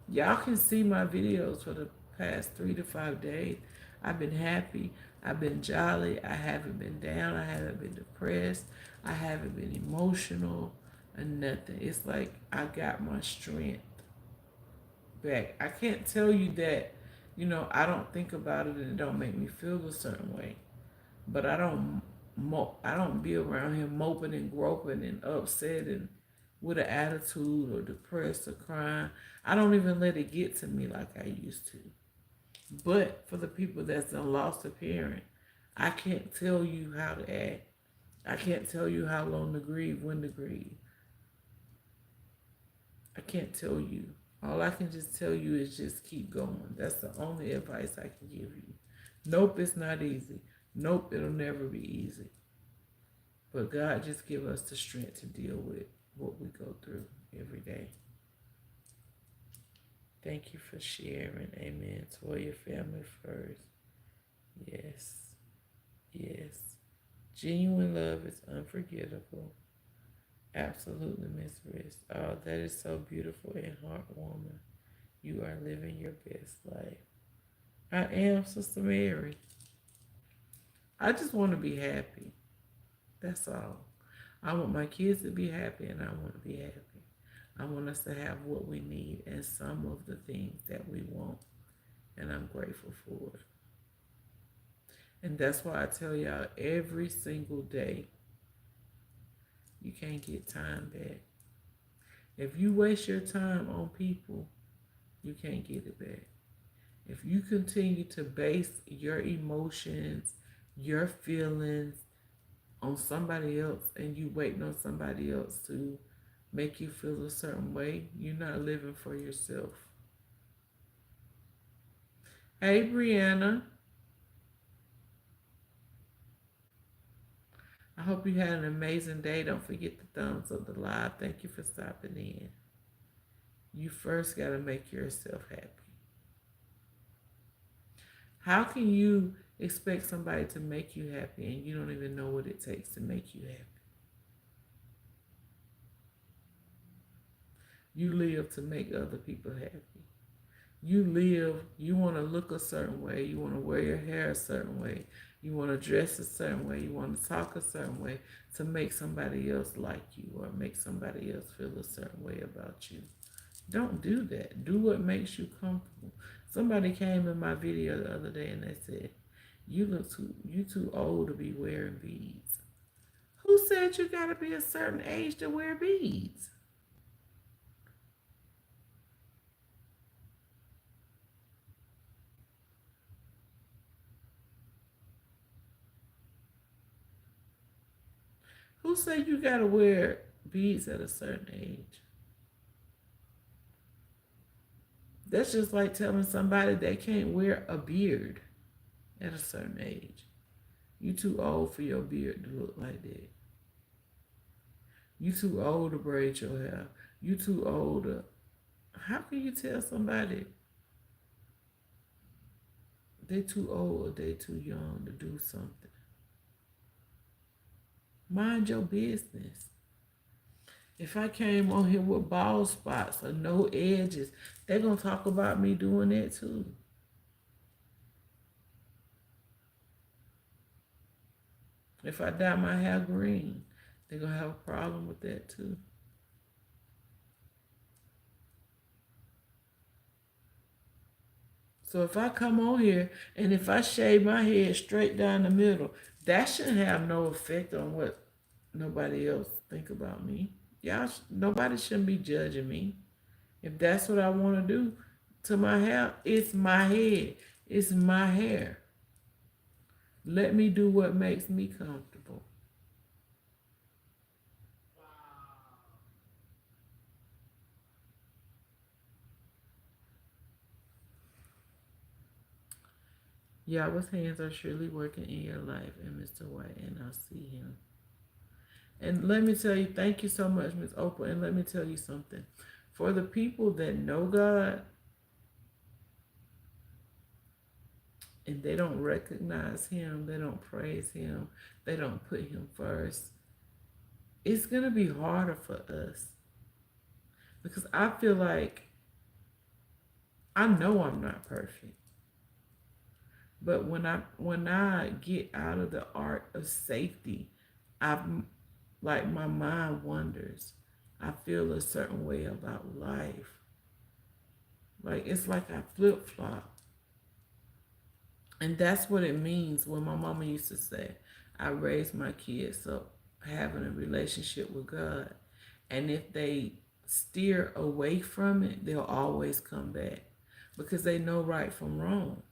Y'all can see my videos for the past 3 to 5 days. I've been happy. I've been jolly. I haven't been down. I haven't been depressed. I haven't been emotional or nothing. It's like I got my strength back. I can't tell you that, I don't think about it and it don't make me feel a certain way. But I don't be around here moping and groping and upset and with an attitude or depressed or crying. I don't even let it get to me like I used to. But for the people that's done lost a parent, I can't tell you how to act. I can't tell you how long to grieve, when to grieve. I can't tell you. All I can just tell you is just keep going. That's the only advice I can give you. Nope, it's not easy. Nope, it'll never be easy. But God just give us the strength to deal with what we go through every day. Thank you for sharing. Amen. Toya, family first. Yes. Yes. Genuine love is unforgettable. Absolutely, Miss Wrist. Oh, that is so beautiful and heartwarming. You are living your best life. I am, Sister Mary. I just want to be happy. That's all. I want my kids to be happy and I want to be happy. I want us to have what we need and some of the things that we want. And I'm grateful for it. And that's why I tell y'all every single day, you can't get time back. If you waste your time on people, you can't get it back. If you continue to base your emotions, your feelings on somebody else and you waiting on somebody else to make you feel a certain way, you're not living for yourself. Hey, Brianna. I hope you had an amazing day. Don't forget the thumbs up the live. Thank you for stopping in. You first got to make yourself happy. How can you expect somebody to make you happy and you don't even know what it takes to make you happy? You live to make other people happy. You live, you want to look a certain way, you want to wear your hair a certain way, You want to dress a certain way. You want to talk a certain way to make somebody else like you or make somebody else feel a certain way about you. Don't do that. Do what makes you comfortable. Somebody came in my video the other day and they said, you too old to be wearing beads." Who said you gotta be a certain age to wear beads? Who said you gotta wear beads at a certain age? That's just like telling somebody they can't wear a beard at a certain age. You too old for your beard to look like that. You too old to braid your hair. You too old to. How can you tell somebody they too old or they too young to do something? Mind your business. If I came on here with bald spots or no edges, they're gonna talk about me doing that too. If I dye my hair green, they're gonna have a problem with that too. So if I come on here and if I shave my head straight down the middle, that shouldn't have no effect on what nobody else think about me. Nobody shouldn't be judging me. If that's what I want to do to my hair, it's my head. It's my hair. Let me do what makes me comfortable. Yahweh's hands are surely working in your life, and Mr. White, and I see him. And let me tell you, thank you so much, Miss Oprah. And let me tell you something. For the people that know God and they don't recognize Him, they don't praise Him, they don't put Him first, it's going to be harder for us. Because I feel like I know I'm not perfect. But when I get out of the art of safety, I'm like my mind wanders. I feel a certain way about life. Like it's like I flip flop. And that's what it means when my mama used to say, I raised my kids up having a relationship with God. And if they steer away from it, they'll always come back because they know right from wrong.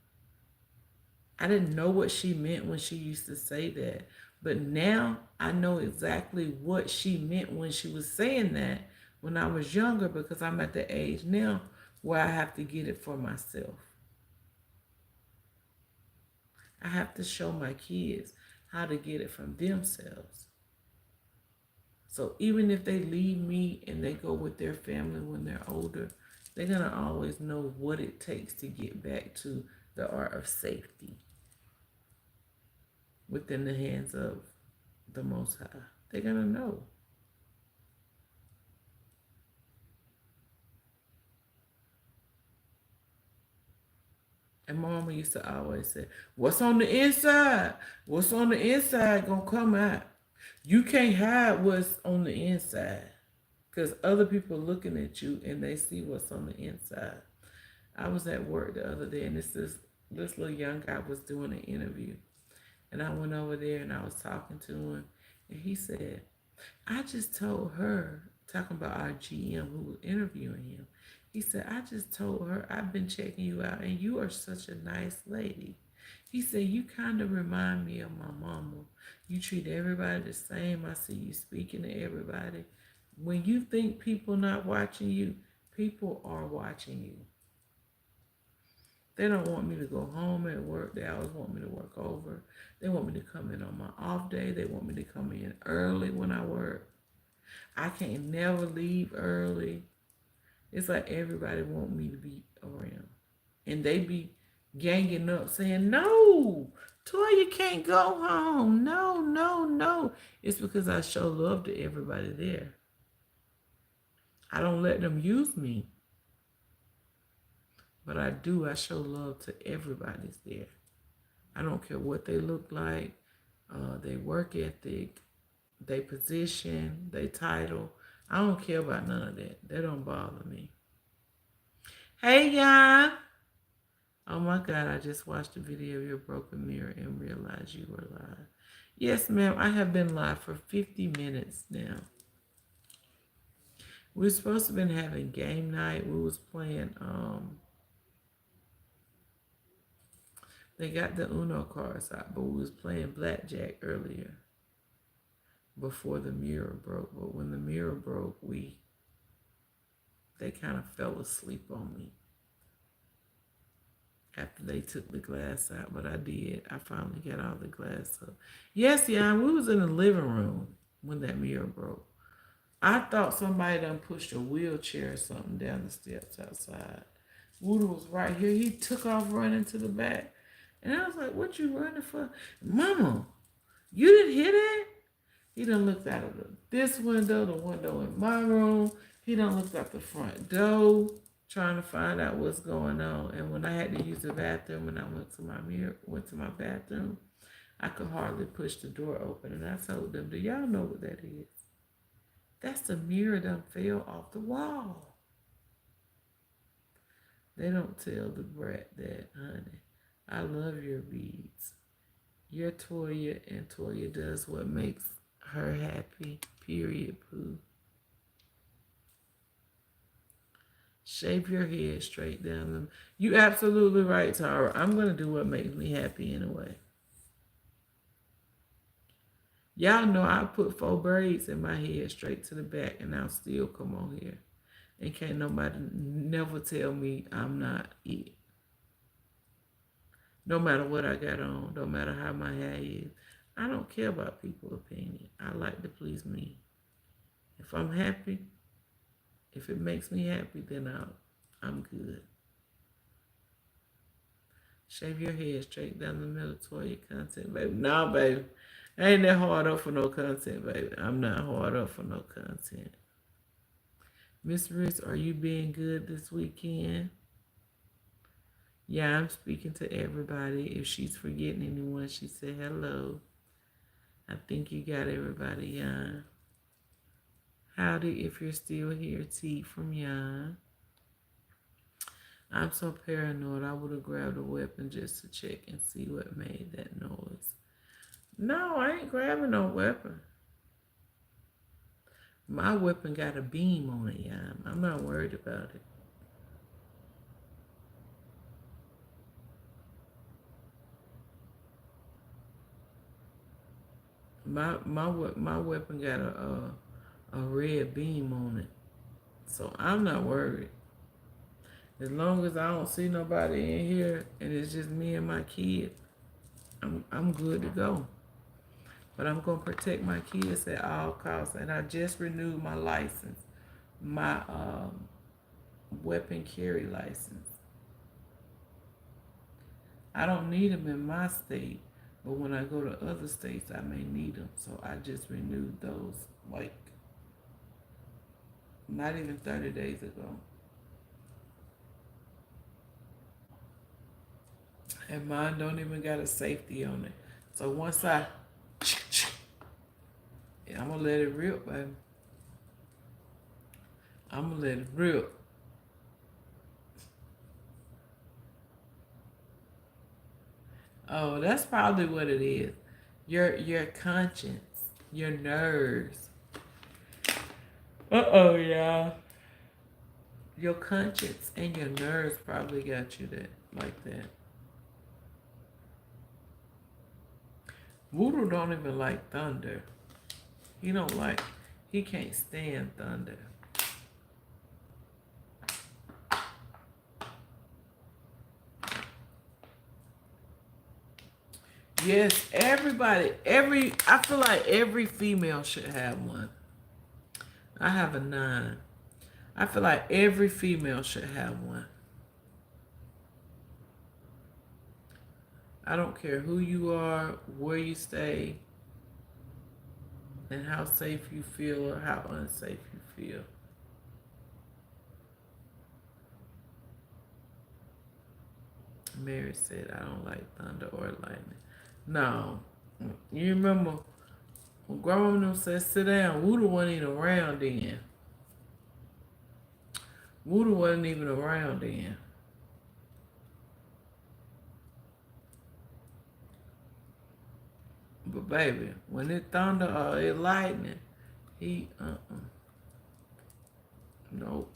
I didn't know what she meant when she used to say that. But now I know exactly what she meant when she was saying that when I was younger because I'm at the age now where I have to get it for myself. I have to show my kids how to get it from themselves. So even if they leave me and they go with their family when they're older, they're going to always know what it takes to get back to the art of safety within the hands of the Most High. They're going to know. And my mama used to always say, what's on the inside? What's on the inside gonna come out. You can't hide what's on the inside because other people looking at you and they see what's on the inside. I was at work the other day and this little young guy was doing an interview. And I went over there and I was talking to him. And he said, I just told her, talking about our GM who was interviewing him. He said, I just told her I've been checking you out and you are such a nice lady. He said, you kind of remind me of my mama. You treat everybody the same. I see you speaking to everybody. When you think people not watching you, people are watching you. They don't want me to go home at work. They always want me to work over. They want me to come in on my off day. They want me to come in early when I work. I can't never leave early. It's like everybody want me to be around. And they be ganging up saying, no, Toya can't go home. No, no, no. It's because I show love to everybody there. I don't let them use me. But I do. I show love to everybody's there. I don't care what they look like, their work ethic, their position, their title. I don't care about none of that. That don't bother me. Hey, y'all. Oh my God, I just watched a video of your broken mirror and realized you were live. Yes, ma'am, I have been live for 50 minutes now. We were supposed to have been having game night. We was playing, they got the Uno cards out, but we was playing blackjack earlier before the mirror broke. But when the mirror broke, they kind of fell asleep on me after they took the glass out. But I did. I finally got all the glass up. Yes, yeah, we was in the living room when that mirror broke. I thought somebody done pushed a wheelchair or something down the steps outside. Woodoo was right here. He took off running to the back. And I was like, what you running for? Mama, you didn't hear that? He done looked out of this window, the window in my room. He done looked out the front door, trying to find out what's going on. And when I had to use the bathroom, when I went to my bathroom, I could hardly push the door open. And I told them, do y'all know what that is? That's the mirror that fell off the wall. They don't tell the brat that, honey. I love your beads. You're Toya, and Toya does what makes her happy. Period, poo. Shape your head straight down them. You absolutely right, Tara. I'm gonna do what makes me happy anyway. Y'all know I put 4 braids in my head straight to the back, and I'll still come on here. And can't nobody never tell me I'm not it. No matter what I got on, no matter how my hair is. I don't care about people's opinion. I like to please me. If I'm happy, if it makes me happy, then I'm good. Shave your head straight down the middle toward your content, baby. No, baby. I ain't that hard up for no content, baby. I'm not hard up for no content. Miss Riss, are you being good this weekend? Yeah, I'm speaking to everybody. If she's forgetting anyone, she said hello. I think you got everybody, Jan. Howdy, if you're still here, T from Jan. I'm so paranoid, I would have grabbed a weapon just to check and see what made that noise. No, I ain't grabbing no weapon. My weapon got a beam on it, Jan. I'm not worried about it. My weapon got a red beam on it, so I'm not worried. As long as I don't see nobody in here and it's just me and my kid, I'm good to go. But I'm gonna protect my kids at all costs. And I just renewed my license, my weapon carry license. I don't need them in my state, but when I go to other states, I may need them. So I just renewed those, like, not even 30 days ago. And mine don't even got a safety on it. So once I'm gonna let it rip, baby. I'm gonna let it rip. Oh, that's probably what it is. Your conscience, your nerves. Uh-oh, y'all. Your conscience and your nerves probably got you that like that. Voodoo don't even like thunder. He can't stand thunder. Yes, I feel like every female should have one. I have a 9. I feel like every female should have one. I don't care who you are, where you stay, and how safe you feel or how unsafe you feel. Mary said, I don't like thunder or lightning. No. You remember when Grandma said, sit down, Woodoo wasn't even around then. Woodoo wasn't even around then. But baby, when it thunder or it lightning, he, nope.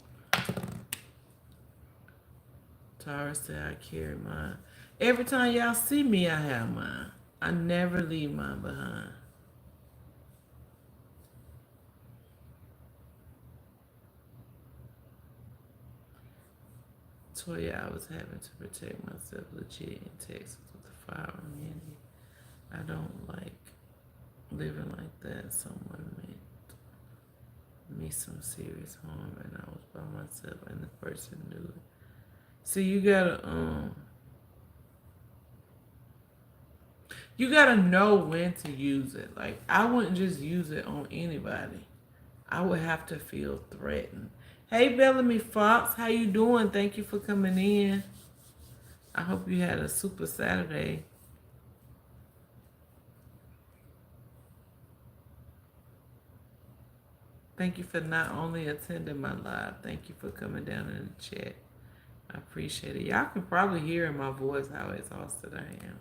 Tara said I carry mine. Every time y'all see me, I have mine. I never leave mine behind. Toya, I was having to protect myself legit in Texas with the firearm handy. I don't like living like that. Someone meant me some serious harm and I was by myself and the person knew it. See, you gotta know when to use it. Like I wouldn't just use it on anybody. I would have to feel threatened. Hey Bellamy Fox, how you doing? Thank you for coming in. I hope you had a super Saturday. Thank you for not only attending my live, thank you for coming down in the chat. I appreciate it. Y'all can probably hear in my voice how exhausted I am.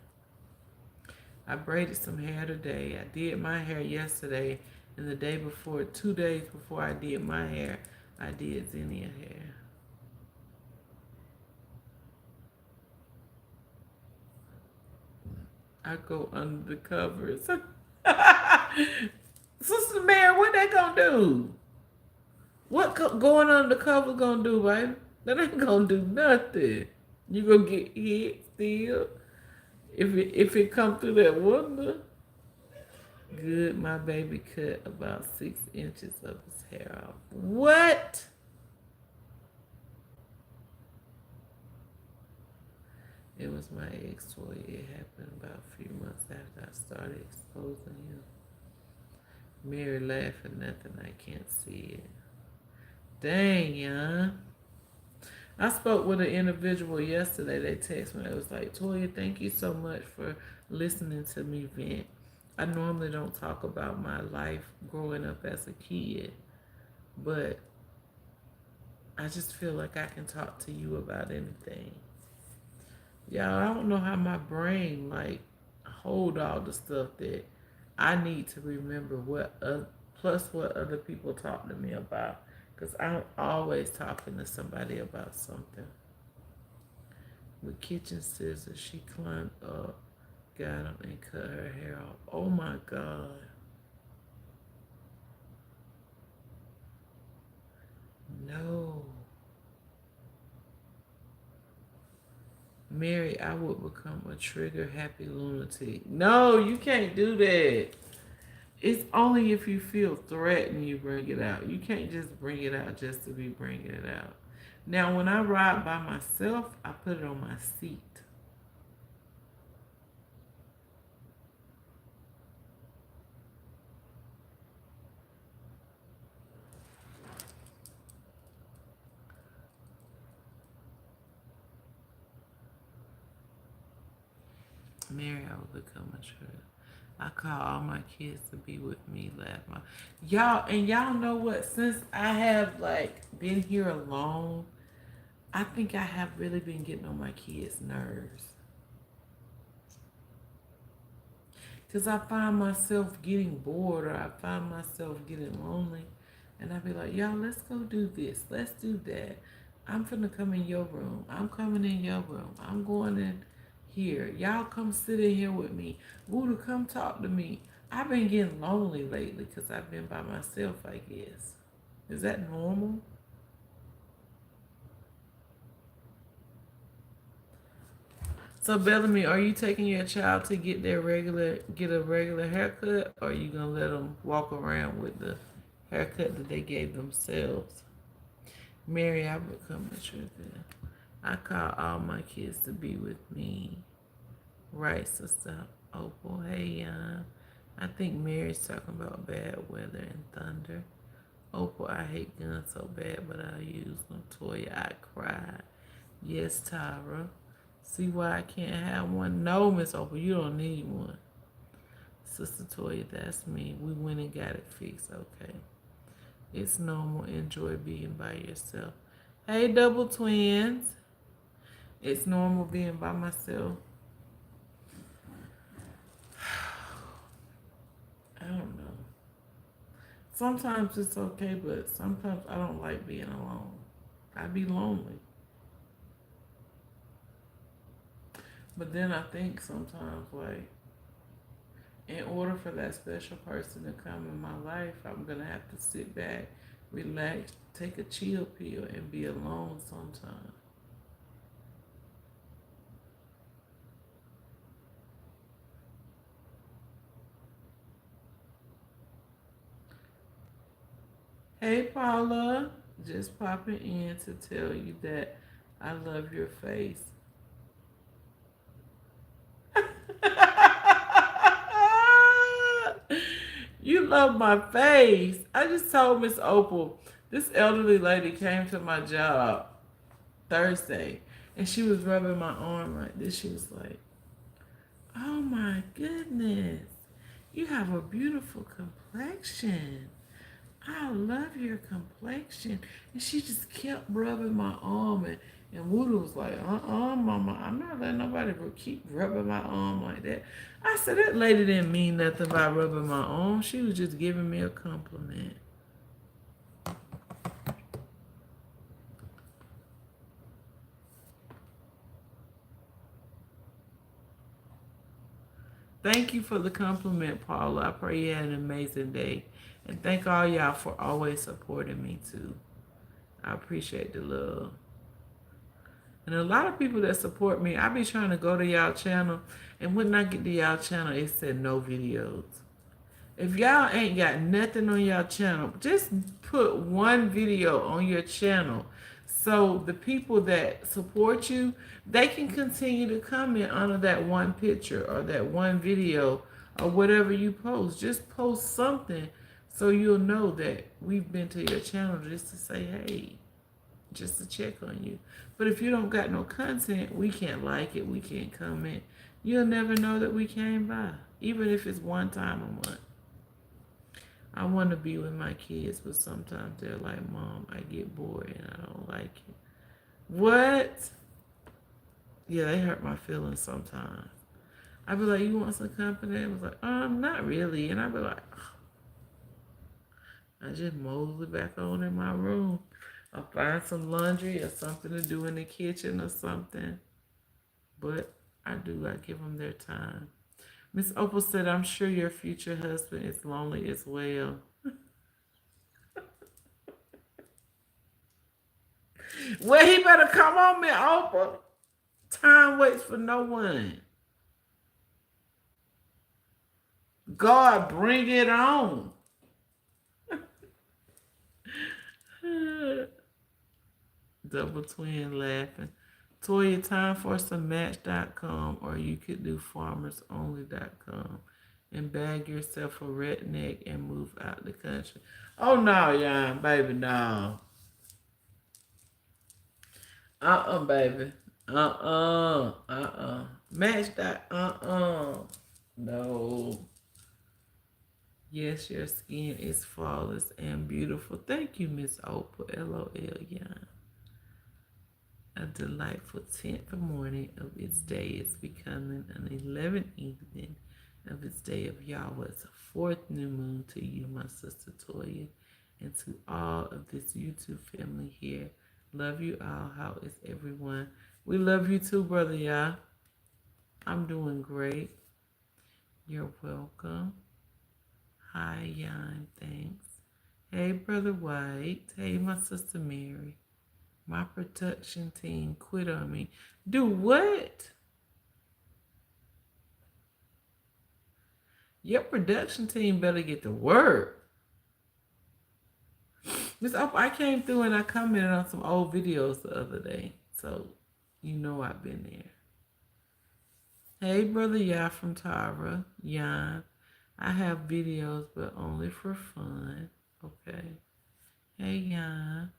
I braided some hair today. I did my hair yesterday, and the day before, 2 days before I did my hair, I did Xenia hair. I go under the covers. Sister Mary, what that gonna do? What going under the cover gonna do, baby? That ain't gonna do nothing. You gonna get hit still if it come through that window. Good, my baby cut about 6 inches of his hair off. What? It was my ex Toya. It happened about a few months after I started exposing him. Mary laughing, nothing, I can't see it. Dang, yeah. I spoke with an individual yesterday. They texted me. It was like, Toya, thank you so much for listening to me vent. I normally don't talk about my life growing up as a kid, but I just feel like I can talk to you about anything. Y'all, I don't know how my brain like hold all the stuff that I need to remember plus what other people talk to me about. Because I'm always talking to somebody about something. With kitchen scissors, she climbed up, got them, and cut her hair off. Oh my God. No. Mary, I would become a trigger happy lunatic. No, you can't do that. It's only if you feel threatened you bring it out. You can't just bring it out just to be bringing it out. Now, when I ride by myself, I put it on my seat. Mary, I will become a trigger. I call all my kids to be with me, laugh. Y'all know what? Since I have like been here alone, I think I have really been getting on my kids' nerves. Because I find myself getting bored or I find myself getting lonely. And I be like, y'all, let's go do this. Let's do that. I'm finna come in your room. I'm coming in your room. I'm going in here. Y'all come sit in here with me. Buddha, come talk to me. I've been getting lonely lately because I've been by myself, I guess. Is that normal? So Bellamy, are you taking your child to get a regular haircut, or are you gonna let them walk around with the haircut that they gave themselves? Mary, I become a trigger. I call all my kids to be with me. Right, sister Opal. Hey, I think Mary's talking about bad weather and thunder. Opal, I hate guns so bad, but I'll use them. Toya, I cried. Yes, Tyra. See why I can't have one? No, Miss Opal, you don't need one. Sister Toya, that's me. We went and got it fixed, okay? It's normal. Enjoy being by yourself. Hey, double twins. It's normal being by myself. I don't know. Sometimes it's okay, but sometimes I don't like being alone. I be lonely. But then I think sometimes, like, in order for that special person to come in my life, I'm gonna have to sit back, relax, take a chill pill, and be alone sometimes. Hey, Paula, just popping in to tell you that I love your face. You love my face. I just told Miss Opal, this elderly lady came to my job Thursday and she was rubbing my arm like this. She was like, "Oh my goodness, you have a beautiful complexion. I love your complexion." And she just kept rubbing my arm. And Woodoo was like, mama, I'm not letting nobody keep rubbing my arm like that. I said, that lady didn't mean nothing by rubbing my arm. She was just giving me a compliment. Thank you for the compliment, Paula. I pray you had an amazing day. And thank all y'all for always supporting me, too. I appreciate the love. And a lot of people that support me, I be trying to go to y'all channel, and when I get to y'all channel, it said no videos. If y'all ain't got nothing on y'all channel, just put one video on your channel so the people that support you, they can continue to comment under that one picture or that one video or whatever you post. Just post something so you'll know that we've been to your channel just to say, hey, just to check on you. But if you don't got no content, we can't like it, we can't comment. You'll never know that we came by, even if it's one time a month. I want to be with my kids, but sometimes they're like, Mom, I get bored and I don't like it. What? Yeah, they hurt my feelings sometimes. I'd be like, you want some company? I was like, not really. And I'd be like, I just mosey back on in my room. I'll find some laundry or something to do in the kitchen or something. But I give them their time. Miss Opal said, I'm sure your future husband is lonely as well. Well, he better come on, Miss Opal. Time waits for no one. God, bring it on. Double twin laughing. Toya, time for some match.com, or you could do farmersonly.com and bag yourself a redneck and move out the country. Oh no, yeah, baby, no. Baby. Match dot No. Yes, your skin is flawless and beautiful. Thank you, Miss Oprah. LOL, yeah. A delightful 10th morning of its day is becoming an 11th evening of its day of Yahweh's fourth new moon to you, my sister Toya, and to all of this YouTube family here. Love you all. How is everyone? We love you too, brother, Yah. I'm doing great. You're welcome. Hi, Yan. Thanks. Hey, brother White. Hey, my sister Mary. My production team quit on me. Do what? Your production team better get to work. Miss Opal, I came through and I commented on some old videos the other day. So, you know I've been there. Hey, brother Yah from Tara. Yan. I have videos, but only for fun. Okay. Hey, Yan.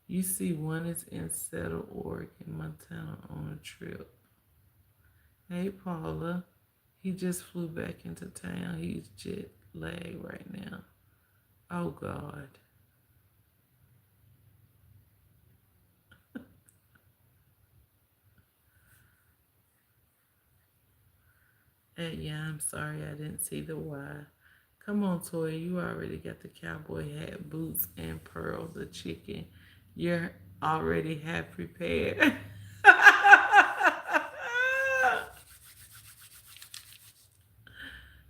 You see, one is in Settle, Oregon, Montana on a trip. Hey, Paula. He just flew back into town. He's jet lagged right now. Oh, God. Hey, yeah, I'm sorry I didn't see the Y. Come on, Toya. You already got the cowboy hat, boots, and Pearl the chicken. You're already half prepared.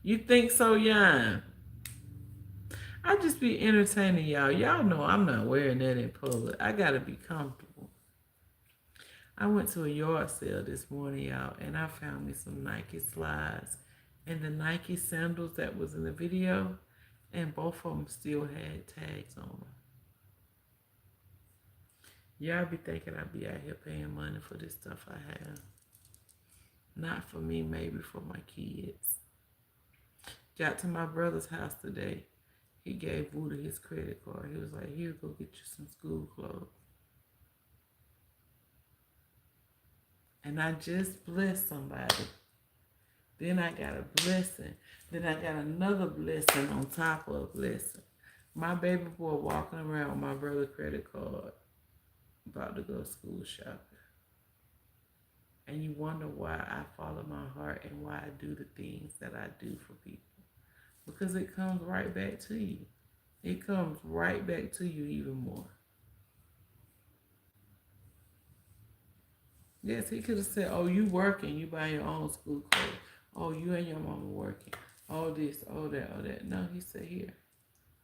You think so, young? I just be entertaining y'all. Y'all know I'm not wearing that in public. I gotta be comfortable. I went to a yard sale this morning, y'all, and I found me some Nike slides and the Nike sandals that was in the video, and both of them still had tags on them. Y'all be thinking I be out here paying money for this stuff I have. Not for me, maybe for my kids. Got to my brother's house today. He gave Buddha his credit card. He was like, here, go get you some school clothes. And I just blessed somebody. Then I got a blessing. Then I got another blessing on top of a blessing. My baby boy walking around with my brother's credit card, about to go school shopping. And you wonder why I follow my heart and why I do the things that I do for people. Because it comes right back to you. It comes right back to you even more. Yes, he could have said, oh, you working, you buy your own school clothes. Oh, you and your mama working. All this, all that, all that. No, he said, here,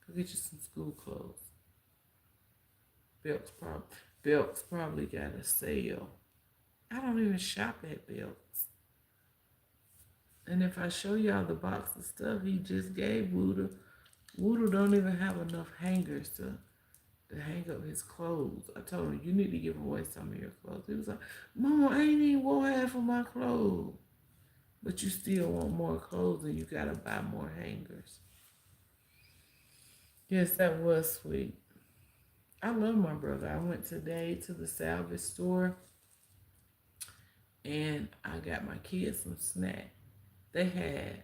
go get you some school clothes. Belts probably got a sale. I don't even shop at Belts. And if I show y'all the box of stuff he just gave Woodoo, Woodoo don't even have enough hangers to hang up his clothes. I told him, you need to give away some of your clothes. He was like, Mama, I ain't even wore half of my clothes. But you still want more clothes and you gotta buy more hangers. Yes, that was sweet. I love my brother. I went today to the salvage store and I got my kids some snacks. They had,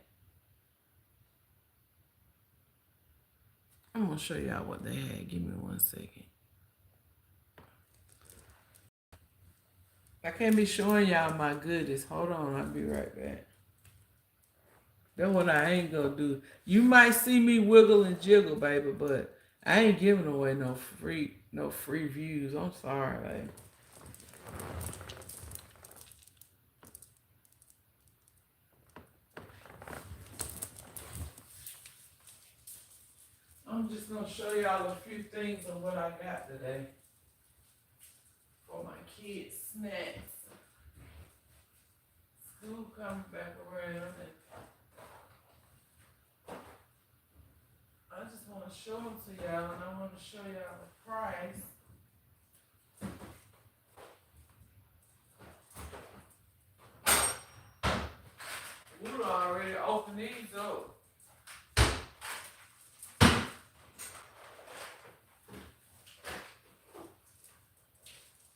I'm gonna show y'all what they had. Give me 1 second. I can't be showing y'all my goodies. Hold on, I'll be right back. That's what I ain't gonna do. You might see me wiggle and jiggle, baby, but I ain't giving away no free views. I'm sorry, baby. I'm just gonna show y'all a few things of what I got today for my kids' snacks. School comes back around and I just want to show them to y'all, and I want to show y'all the price. We already opened these up.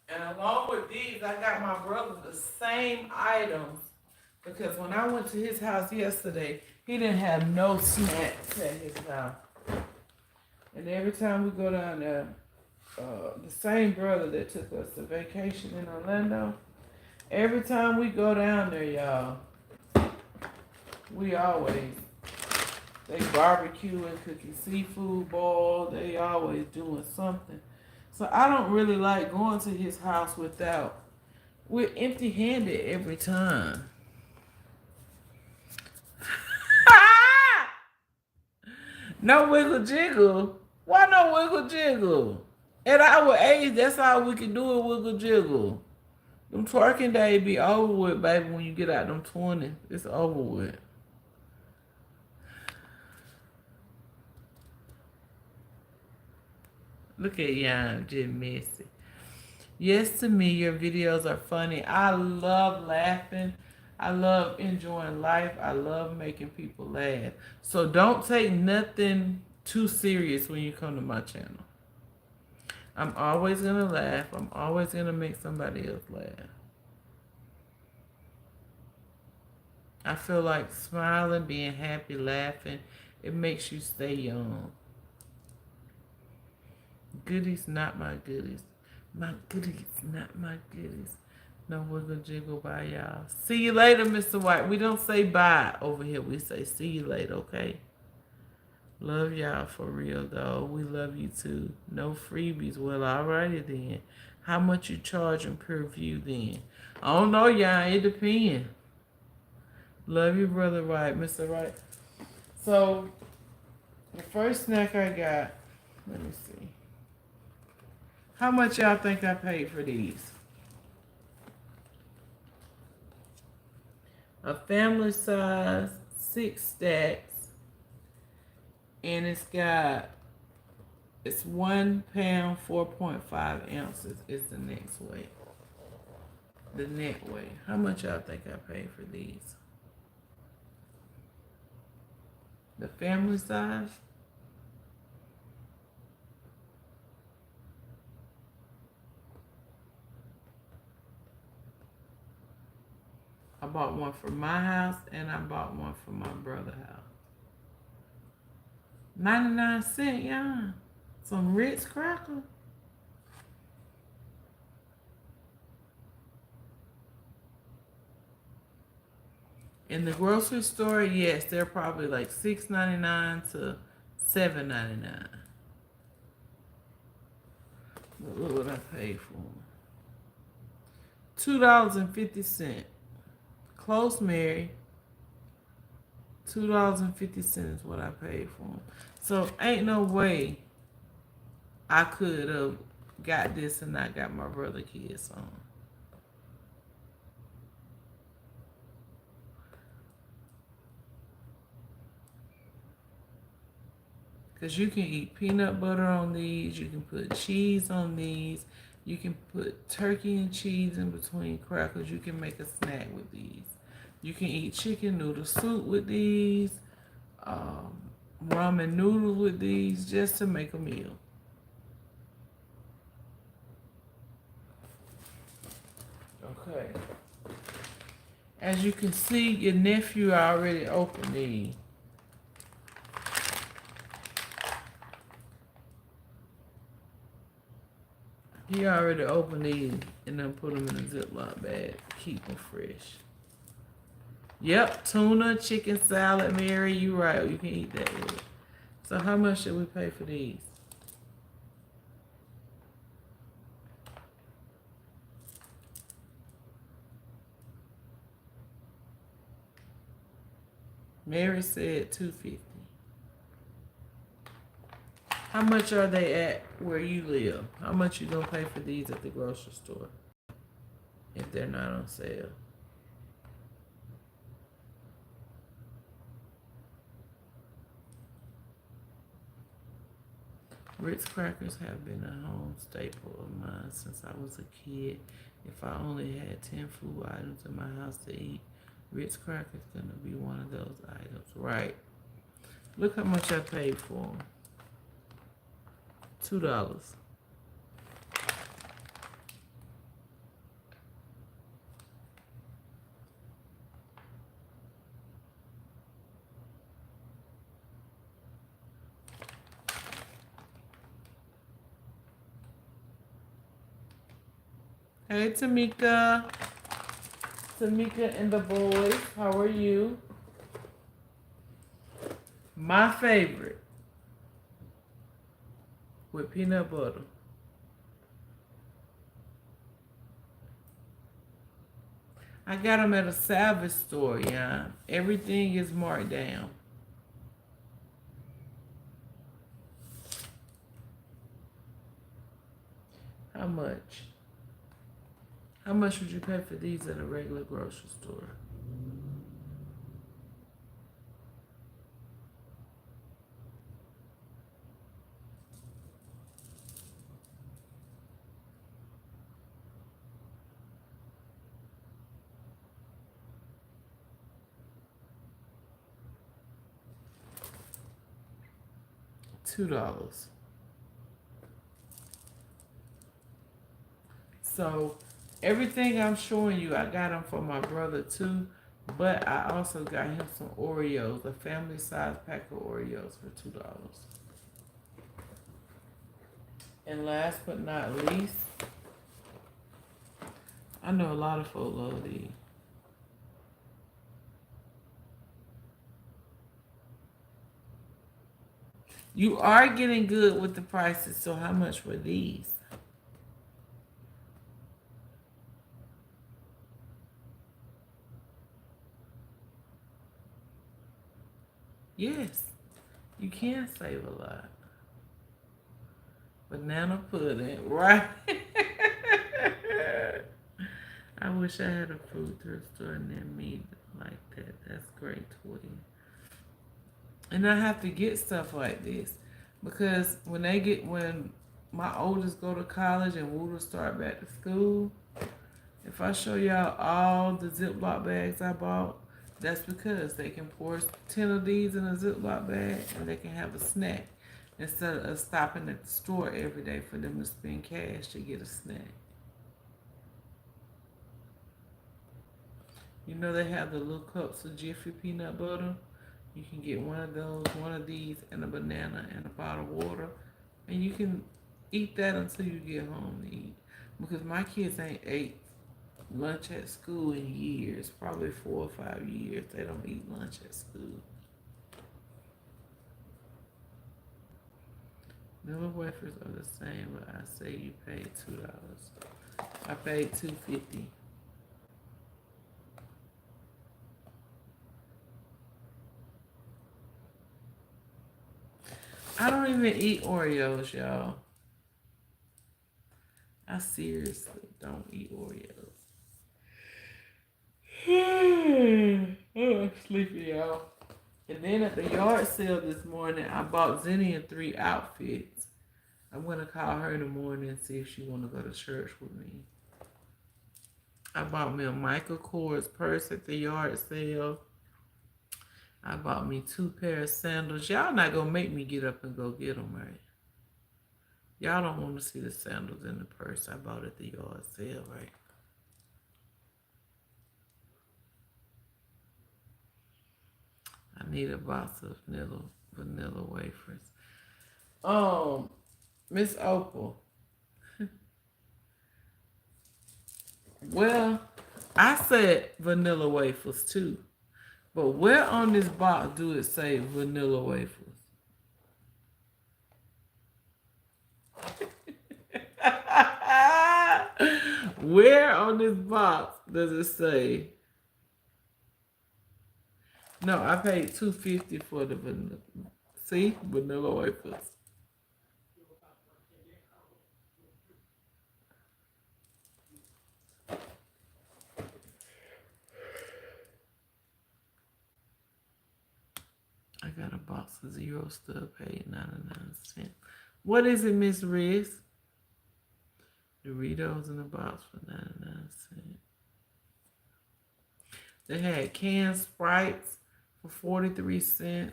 And along with these, I got my brother the same items because when I went to his house yesterday, he didn't have no snacks at his house. And every time we go down there, the same brother that took us to vacation in Orlando, every time we go down there, y'all, they barbecue and cooking seafood boil. They always doing something. So I don't really like going to his house we're empty-handed every time. No wiggle jiggle. Why no wiggle jiggle? At our age, that's all we can do is wiggle jiggle. Them twerking days be over with, baby, when you get out them 20. It's over with. Look at y'all, just messy. Yes, to me, your videos are funny. I love laughing. I love enjoying life. I love making people laugh. So don't take nothing too serious when you come to my channel. I'm always going to laugh. I'm always going to make somebody else laugh. I feel like smiling, being happy, laughing, it makes you stay young. Goodies, not my goodies. My goodies, not my goodies. No wiggle jiggle by y'all. See you later, Mr. White. We don't say bye over here. We say see you later, okay? Love y'all for real though. We love you too. No freebies. Well, alrighty then. How much you charging per view then? I don't know, y'all. It depends. Love you, brother White, Mr. White. So the first snack I got, let me see. How much y'all think I paid for these? A family size, 6 stacks, and it's 1 pound, 4.5 ounces is the next weight. The net weight. How much y'all think I paid for these? The family size? I bought one for my house and I bought one for my brother's house. 99 cents, y'all. Some Ritz cracker. In the grocery store, yes, they're probably like $6.99 to $7.99. But what would I pay for them? $2.50. Close, Mary. $2.50 is what I paid for them. So ain't no way I could have got this and not got my brother kids on. Because you can eat peanut butter on these. You can put cheese on these. You can put turkey and cheese in between crackers. You can make a snack with these. You can eat chicken noodle soup with these. Ramen noodles with these just to make a meal. Okay. As you can see, your nephew already opened these. He already opened these and then put them in a Ziploc bag. Keep them fresh. Yep, tuna, chicken salad, Mary, you right. You can eat that with it. So how much should we pay for these? Mary said $2.50. How much are they at where you live? How much you gonna pay for these at the grocery store if they're not on sale? Ritz crackers have been a home staple of mine since I was a kid. If I only had 10 food items in my house to eat, Ritz crackers gonna be one of those items, right? Look how much I paid for them. $2. Hey, Tamika. Tamika and the boys, how are you? My favorite with peanut butter. I got them at a salvage store, yeah. Everything is marked down. How much? How much would you pay for these at a regular grocery store? $2. So everything I'm showing you, I got them for my brother too. But I also got him some Oreos, a family size pack of Oreos for $2. And last but not least, I know a lot of folk love these. You are getting good with the prices, so how much were these? Yes, you can save a lot. Banana pudding, right? I wish I had a food thrift store near me like that. That's great for you. And I have to get stuff like this because when my oldest go to college and Woodle start back to school, if I show y'all all the Ziploc bags I bought, that's because they can pour 10 of these in a Ziploc bag and they can have a snack instead of stopping at the store every day for them to spend cash to get a snack. You know they have the little cups of Jiffy peanut butter. You can get one of those, one of these, and a banana and a bottle of water, and you can eat that until you get home to eat. Because my kids ain't ate lunch at school in years, probably 4 or 5 years. They don't eat lunch at school. Miller wafers are the same, but I say you paid $2. I paid $2.50. I don't even eat Oreos, y'all. I seriously don't eat Oreos. I'm sleepy, y'all. And then at the yard sale this morning, I bought Zenny 3 outfits. I'm gonna call her in the morning and see if she wanna go to church with me. I bought me a Michael Kors purse at the yard sale. I bought me 2 pair of sandals. Y'all not gonna make me get up and go get them, right? Y'all don't want to see the sandals in the purse I bought at the yard sale, right? I need a box of vanilla wafers. Miss Opal. Well, I said vanilla wafers too. But where on this box do it say vanilla wafers? Where on this box does it say? No, I paid $2.50 for the vanilla. See, vanilla wafers. I got a box of zero stuff, paid 99¢. What is it, Miss Riz? Doritos in a box for 99¢. They had canned Sprites for 43¢.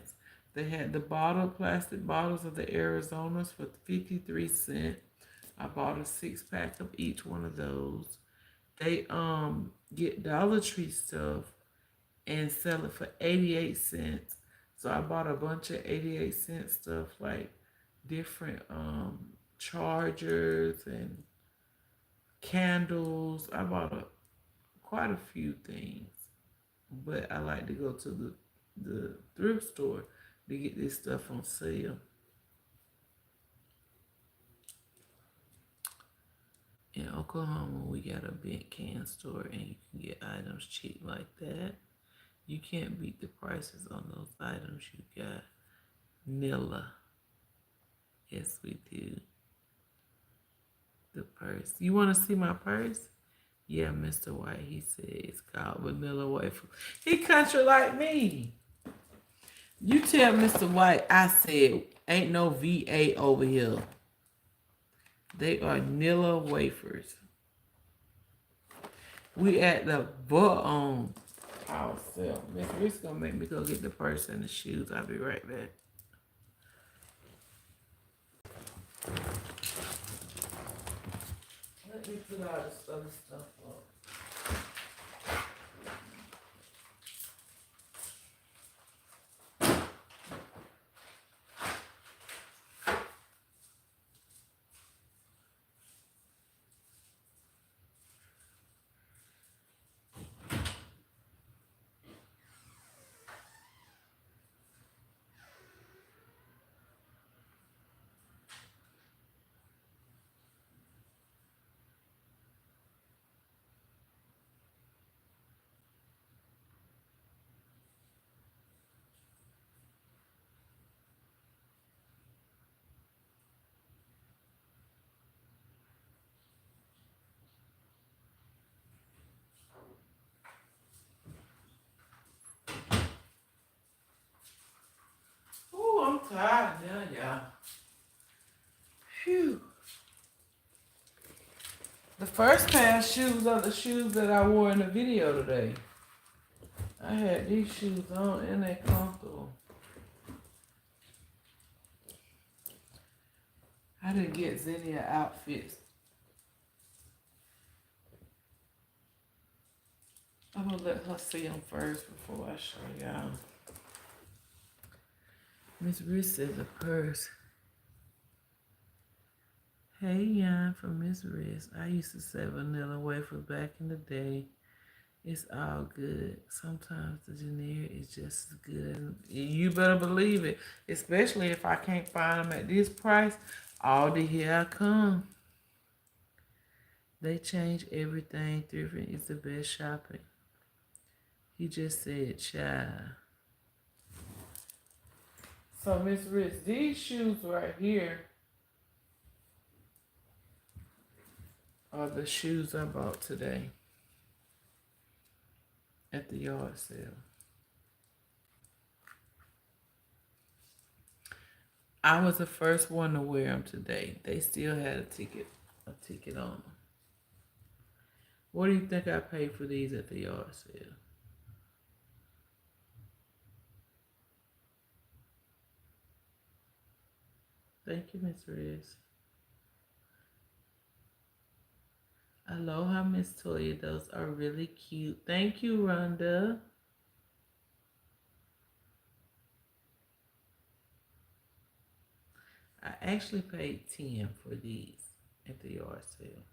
They had the plastic bottles of the Arizonas for 53¢. I bought a 6-pack of each one of those. They get Dollar Tree stuff and sell it for 88¢. So I bought a bunch of 88¢ stuff like different chargers and candles. I bought quite a few things. But I like to go to the thrift store to get this stuff on sale. In Oklahoma, we got a big can store and you can get items cheap like that. You can't beat the prices on those items you got. Nilla. Yes, we do. The purse. You want to see my purse? Yeah, Mr. White, he said it's called vanilla wafer. He country like me. You tell Mr. White I said ain't no VA over here. They are Nilla wafers. We at the bottom ourselves. Miss Rick's gonna make me go get the purse and the shoes. I'll be right back. Let me put all this other stuff up. tired now, y'all. Phew. The first pair of shoes are the shoes that I wore in the video today. I had these shoes on and they're comfortable. I didn't get Xenia outfits. I'm gonna let her see them first before I show y'all. Miss Riss says a purse. Hey, Yan from Miss Riss. I used to say vanilla wafers back in the day. It's all good. Sometimes the generic is just as good. You better believe it. Especially if I can't find them at this price. Aldi, here I come. They change everything. Different is the best shopping. He just said, child. So, Miss Riss, these shoes right here are the shoes I bought today at the yard sale. I was the first one to wear them today. They still had a ticket on them. What do you think I paid for these at the yard sale? Thank you, Miss Riz. Aloha, Miss Toya. Those are really cute. Thank you, Rhonda. I actually paid 10 for these at the yard sale.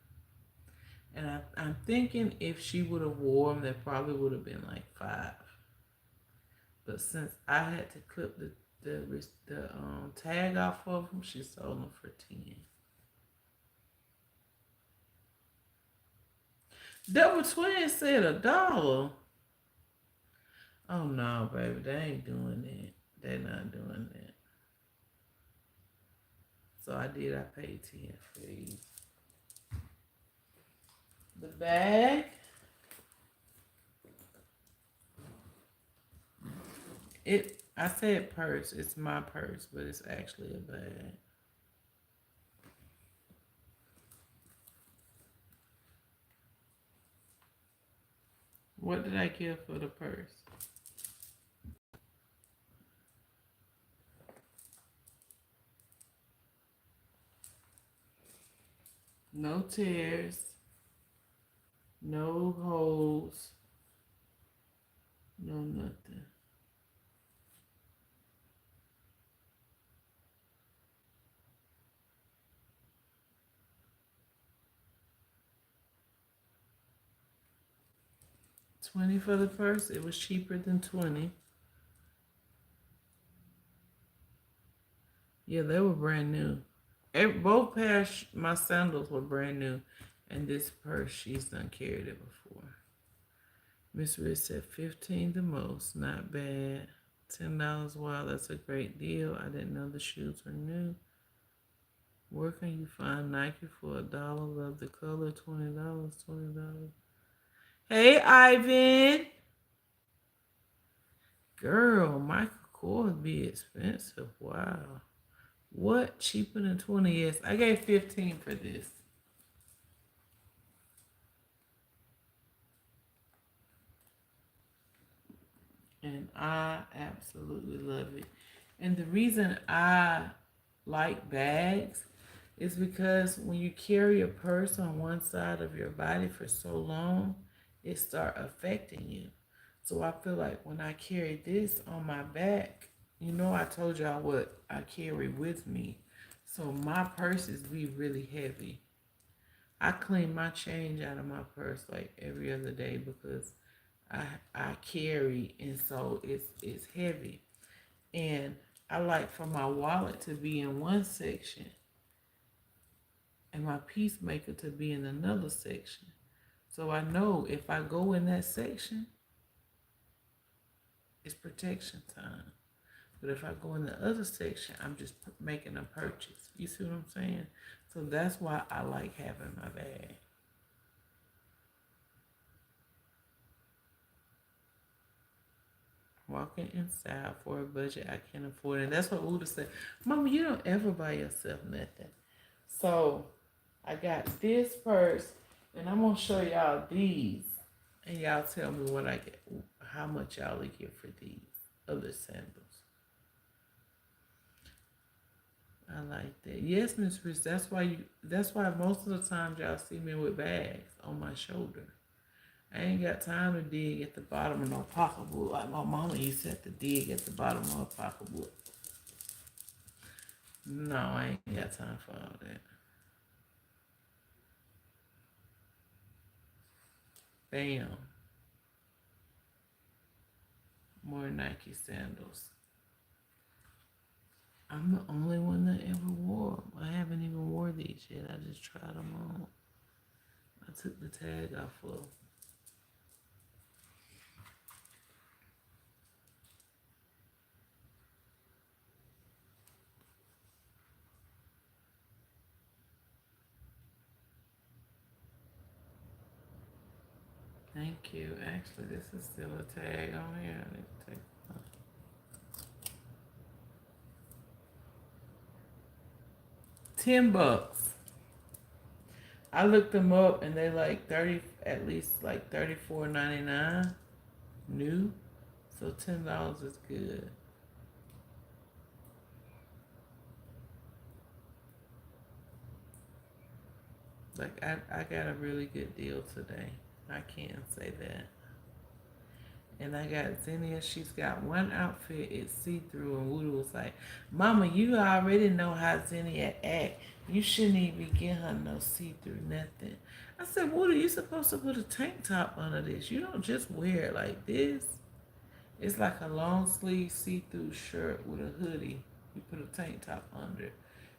And I'm thinking if she would have worn them, they probably would have been like 5. But since I had to clip the tag off of them, she sold them for 10. Double Twin said $1. Oh no, baby, they ain't doing that. They're not doing that. So I paid 10 for these. The bag. I said purse. It's my purse, but it's actually a bag. What did I give for the purse? No tears. No holes. No nothing. $20 for the purse. It was cheaper than 20. Yeah, they were brand new. Both pairs, my sandals were brand new. And this purse, she's done carried it before. Miss Rich said 15 the most. Not bad. $10. Wow, that's a great deal. I didn't know the shoes were new. Where can you find Nike for $1? Love the color. $20. $20. Hey, Ivan. Girl, Michael Kors be expensive. Wow. What? Cheaper than 20? Yes, I gave 15 for this. And I absolutely love it. And the reason I like bags is because when you carry a purse on one side of your body for so long, it start affecting you. So I feel like when I carry this on my back, I told y'all what I carry with me. So my purses be really heavy. I clean my change out of my purse like every other day because I carry, and so it's heavy. And I like for my wallet to be in one section and my peacemaker to be in another section. So I know if I go in that section, it's protection time. But if I go in the other section, I'm just making a purchase. You see what I'm saying? So that's why I like having my bag. Walking in style for a budget I can't afford. And that's what Uda said. Mama, you don't ever buy yourself nothing. So I got this purse, and I'm gonna show y'all these, and y'all tell me what I get, how much y'all would get for these other sandals. I like that. Yes, Miss Rich. That's why you. That's why most of the times y'all see me with bags on my shoulder. I ain't got time to dig at the bottom of no pocketbook like my mama used to have to dig at the bottom of a pocketbook. No, I ain't got time for all that. Bam. More Nike sandals. I'm the only one that ever wore them. I haven't even wore these yet. I just tried them on. I took the tag off of. Thank you. Actually, this is still a tag on here. I need to take it off. $10. I looked them up and they like 30, at least like 34.99 new. So $10 is good. Like I got a really good deal today. I can't say that. And I got Xenia. She's got one outfit. It's see-through. And Woody was like, Mama, you already know how Xenia act. You shouldn't even get her no see-through nothing. I said, Woody, you're supposed to put a tank top under this. You don't just wear it like this. It's like a long sleeve see-through shirt with a hoodie. You put a tank top under it.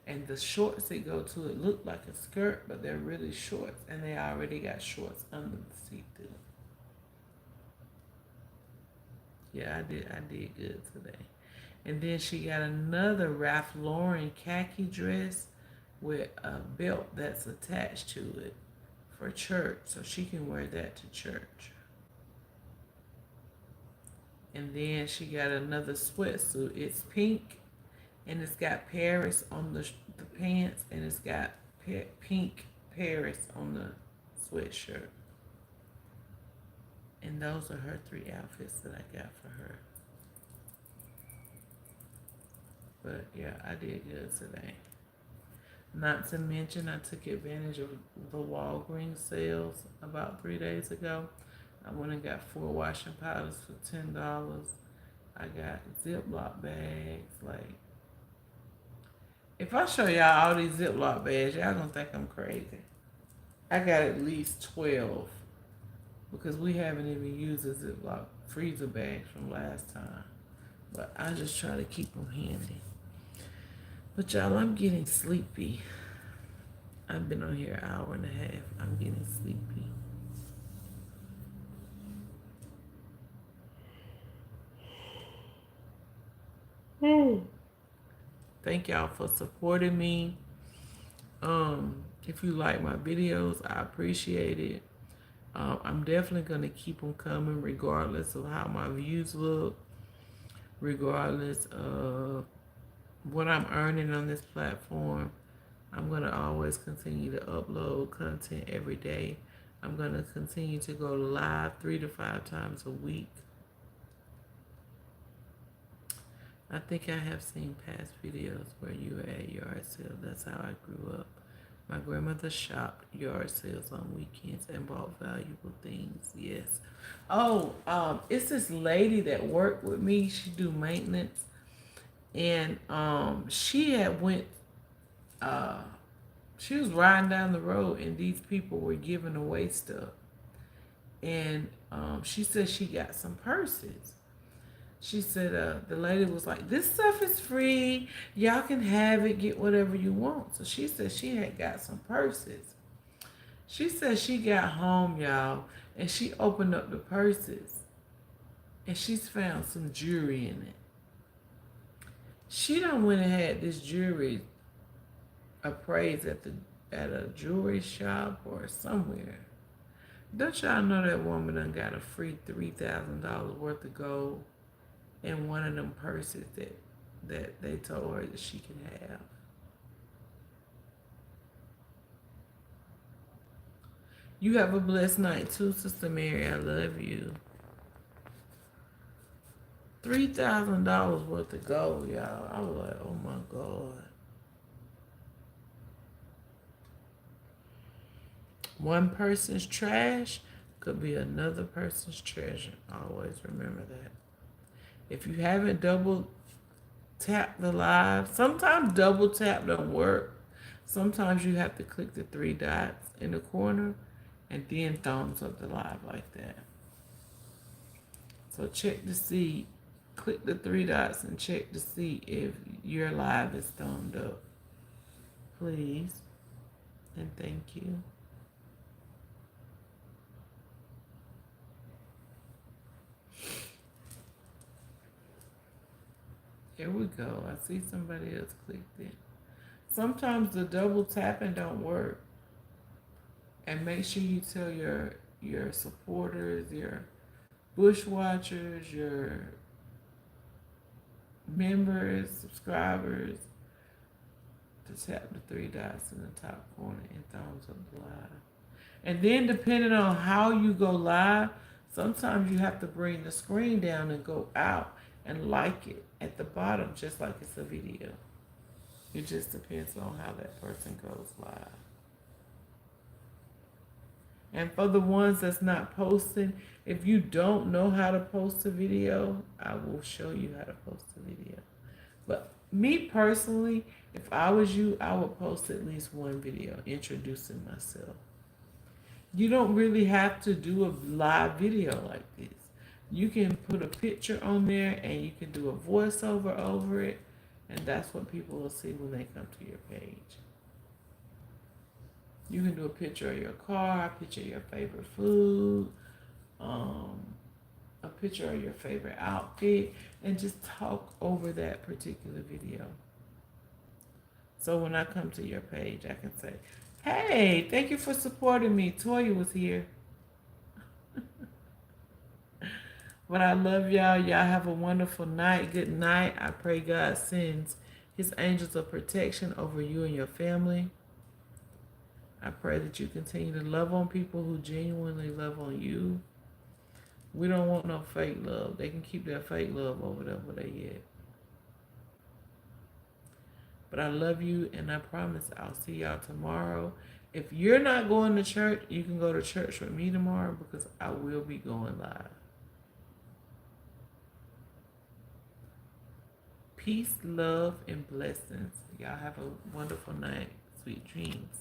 And the shorts that go to it look like a skirt, but they're really shorts. And they already got shorts under the see-through. Yeah, I did good today. And then she got another Ralph Lauren khaki dress with a belt that's attached to it for church. So she can wear that to church. And then she got another sweatsuit. It's pink and it's got Paris on the pants and it's got pink Paris on the sweatshirt. And those are her 3 outfits that I got for her. But yeah, I did good today. Not to mention, I took advantage of the Walgreens sales about 3 days ago. I went and got 4 washing powders for $10. I got Ziploc bags. Like, if I show y'all all these Ziploc bags, y'all gonna think I'm crazy. I got at least 12. Because we haven't even used a Ziploc freezer bag from last time. But I just try to keep them handy. But y'all, I'm getting sleepy. I've been on here an hour and a half. I'm getting sleepy. Thank y'all for supporting me. If you like my videos, I appreciate it. I'm definitely going to keep them coming regardless of how my views look, regardless of what I'm earning on this platform. I'm going to always continue to upload content every day. I'm going to continue to go live 3 to 5 times a week. I think I have seen past videos where you were at yard sale. That's how I grew up. My grandmother shopped yard sales on weekends and bought valuable things. Yes. Oh, it's this lady that worked with me. She do maintenance, and she had went. She was riding down the road, and these people were giving away stuff, and she said she got some purses. She said the lady was like, this stuff is free. Y'all can have it, get whatever you want. So she said she had got some purses. She said she got home, y'all, and she opened up the purses and she's found some jewelry in it. She done went and had this jewelry appraised at a jewelry shop or somewhere. Don't y'all know that woman done got a free $3,000 worth of gold? in one of them purses that they told her that she can have. You have a blessed night too, Sister Mary. I love you. $3,000 worth of gold, y'all. I was like, oh my God. One person's trash could be another person's treasure. Always remember that. If you haven't double tapped the live, sometimes double tap don't work. Sometimes you have to click the three dots in the corner and then thumbs up the live like that. So check to see, click the three dots and check to see if your live is thumbed up. Please. And thank you. Here we go. I see somebody else clicked it. Sometimes the double tapping don't work. And make sure you tell your supporters, your bushwatchers, your members, subscribers to tap the three dots in the top corner and thumbs up the live. And then depending on how you go live, sometimes you have to bring the screen down and go out and like it at the bottom, just like it's a video. It just depends on how that person goes live. And for the ones that's not posting, if you don't know how to post a video, I will show you how to post a video. But me personally, if I was you, I would post at least one video introducing myself. You don't really have to do a live video like this. You can put a picture on there and you can do a voiceover over it, and that's what people will see when they come to your page. You can do a picture of your car, a picture of your favorite food, a picture of your favorite outfit, and just talk over that particular video. So when I come to your page, I can say, hey, thank you for supporting me. Toya was here. But I love y'all. Y'all have a wonderful night. Good night. I pray God sends his angels of protection over you and your family. I pray that you continue to love on people who genuinely love on you. We don't want no fake love. They can keep their fake love over there where they at. But I love you, and I promise I'll see y'all tomorrow. If you're not going to church, you can go to church with me tomorrow because I will be going live. Peace, love, and blessings. Y'all have a wonderful night. Sweet dreams.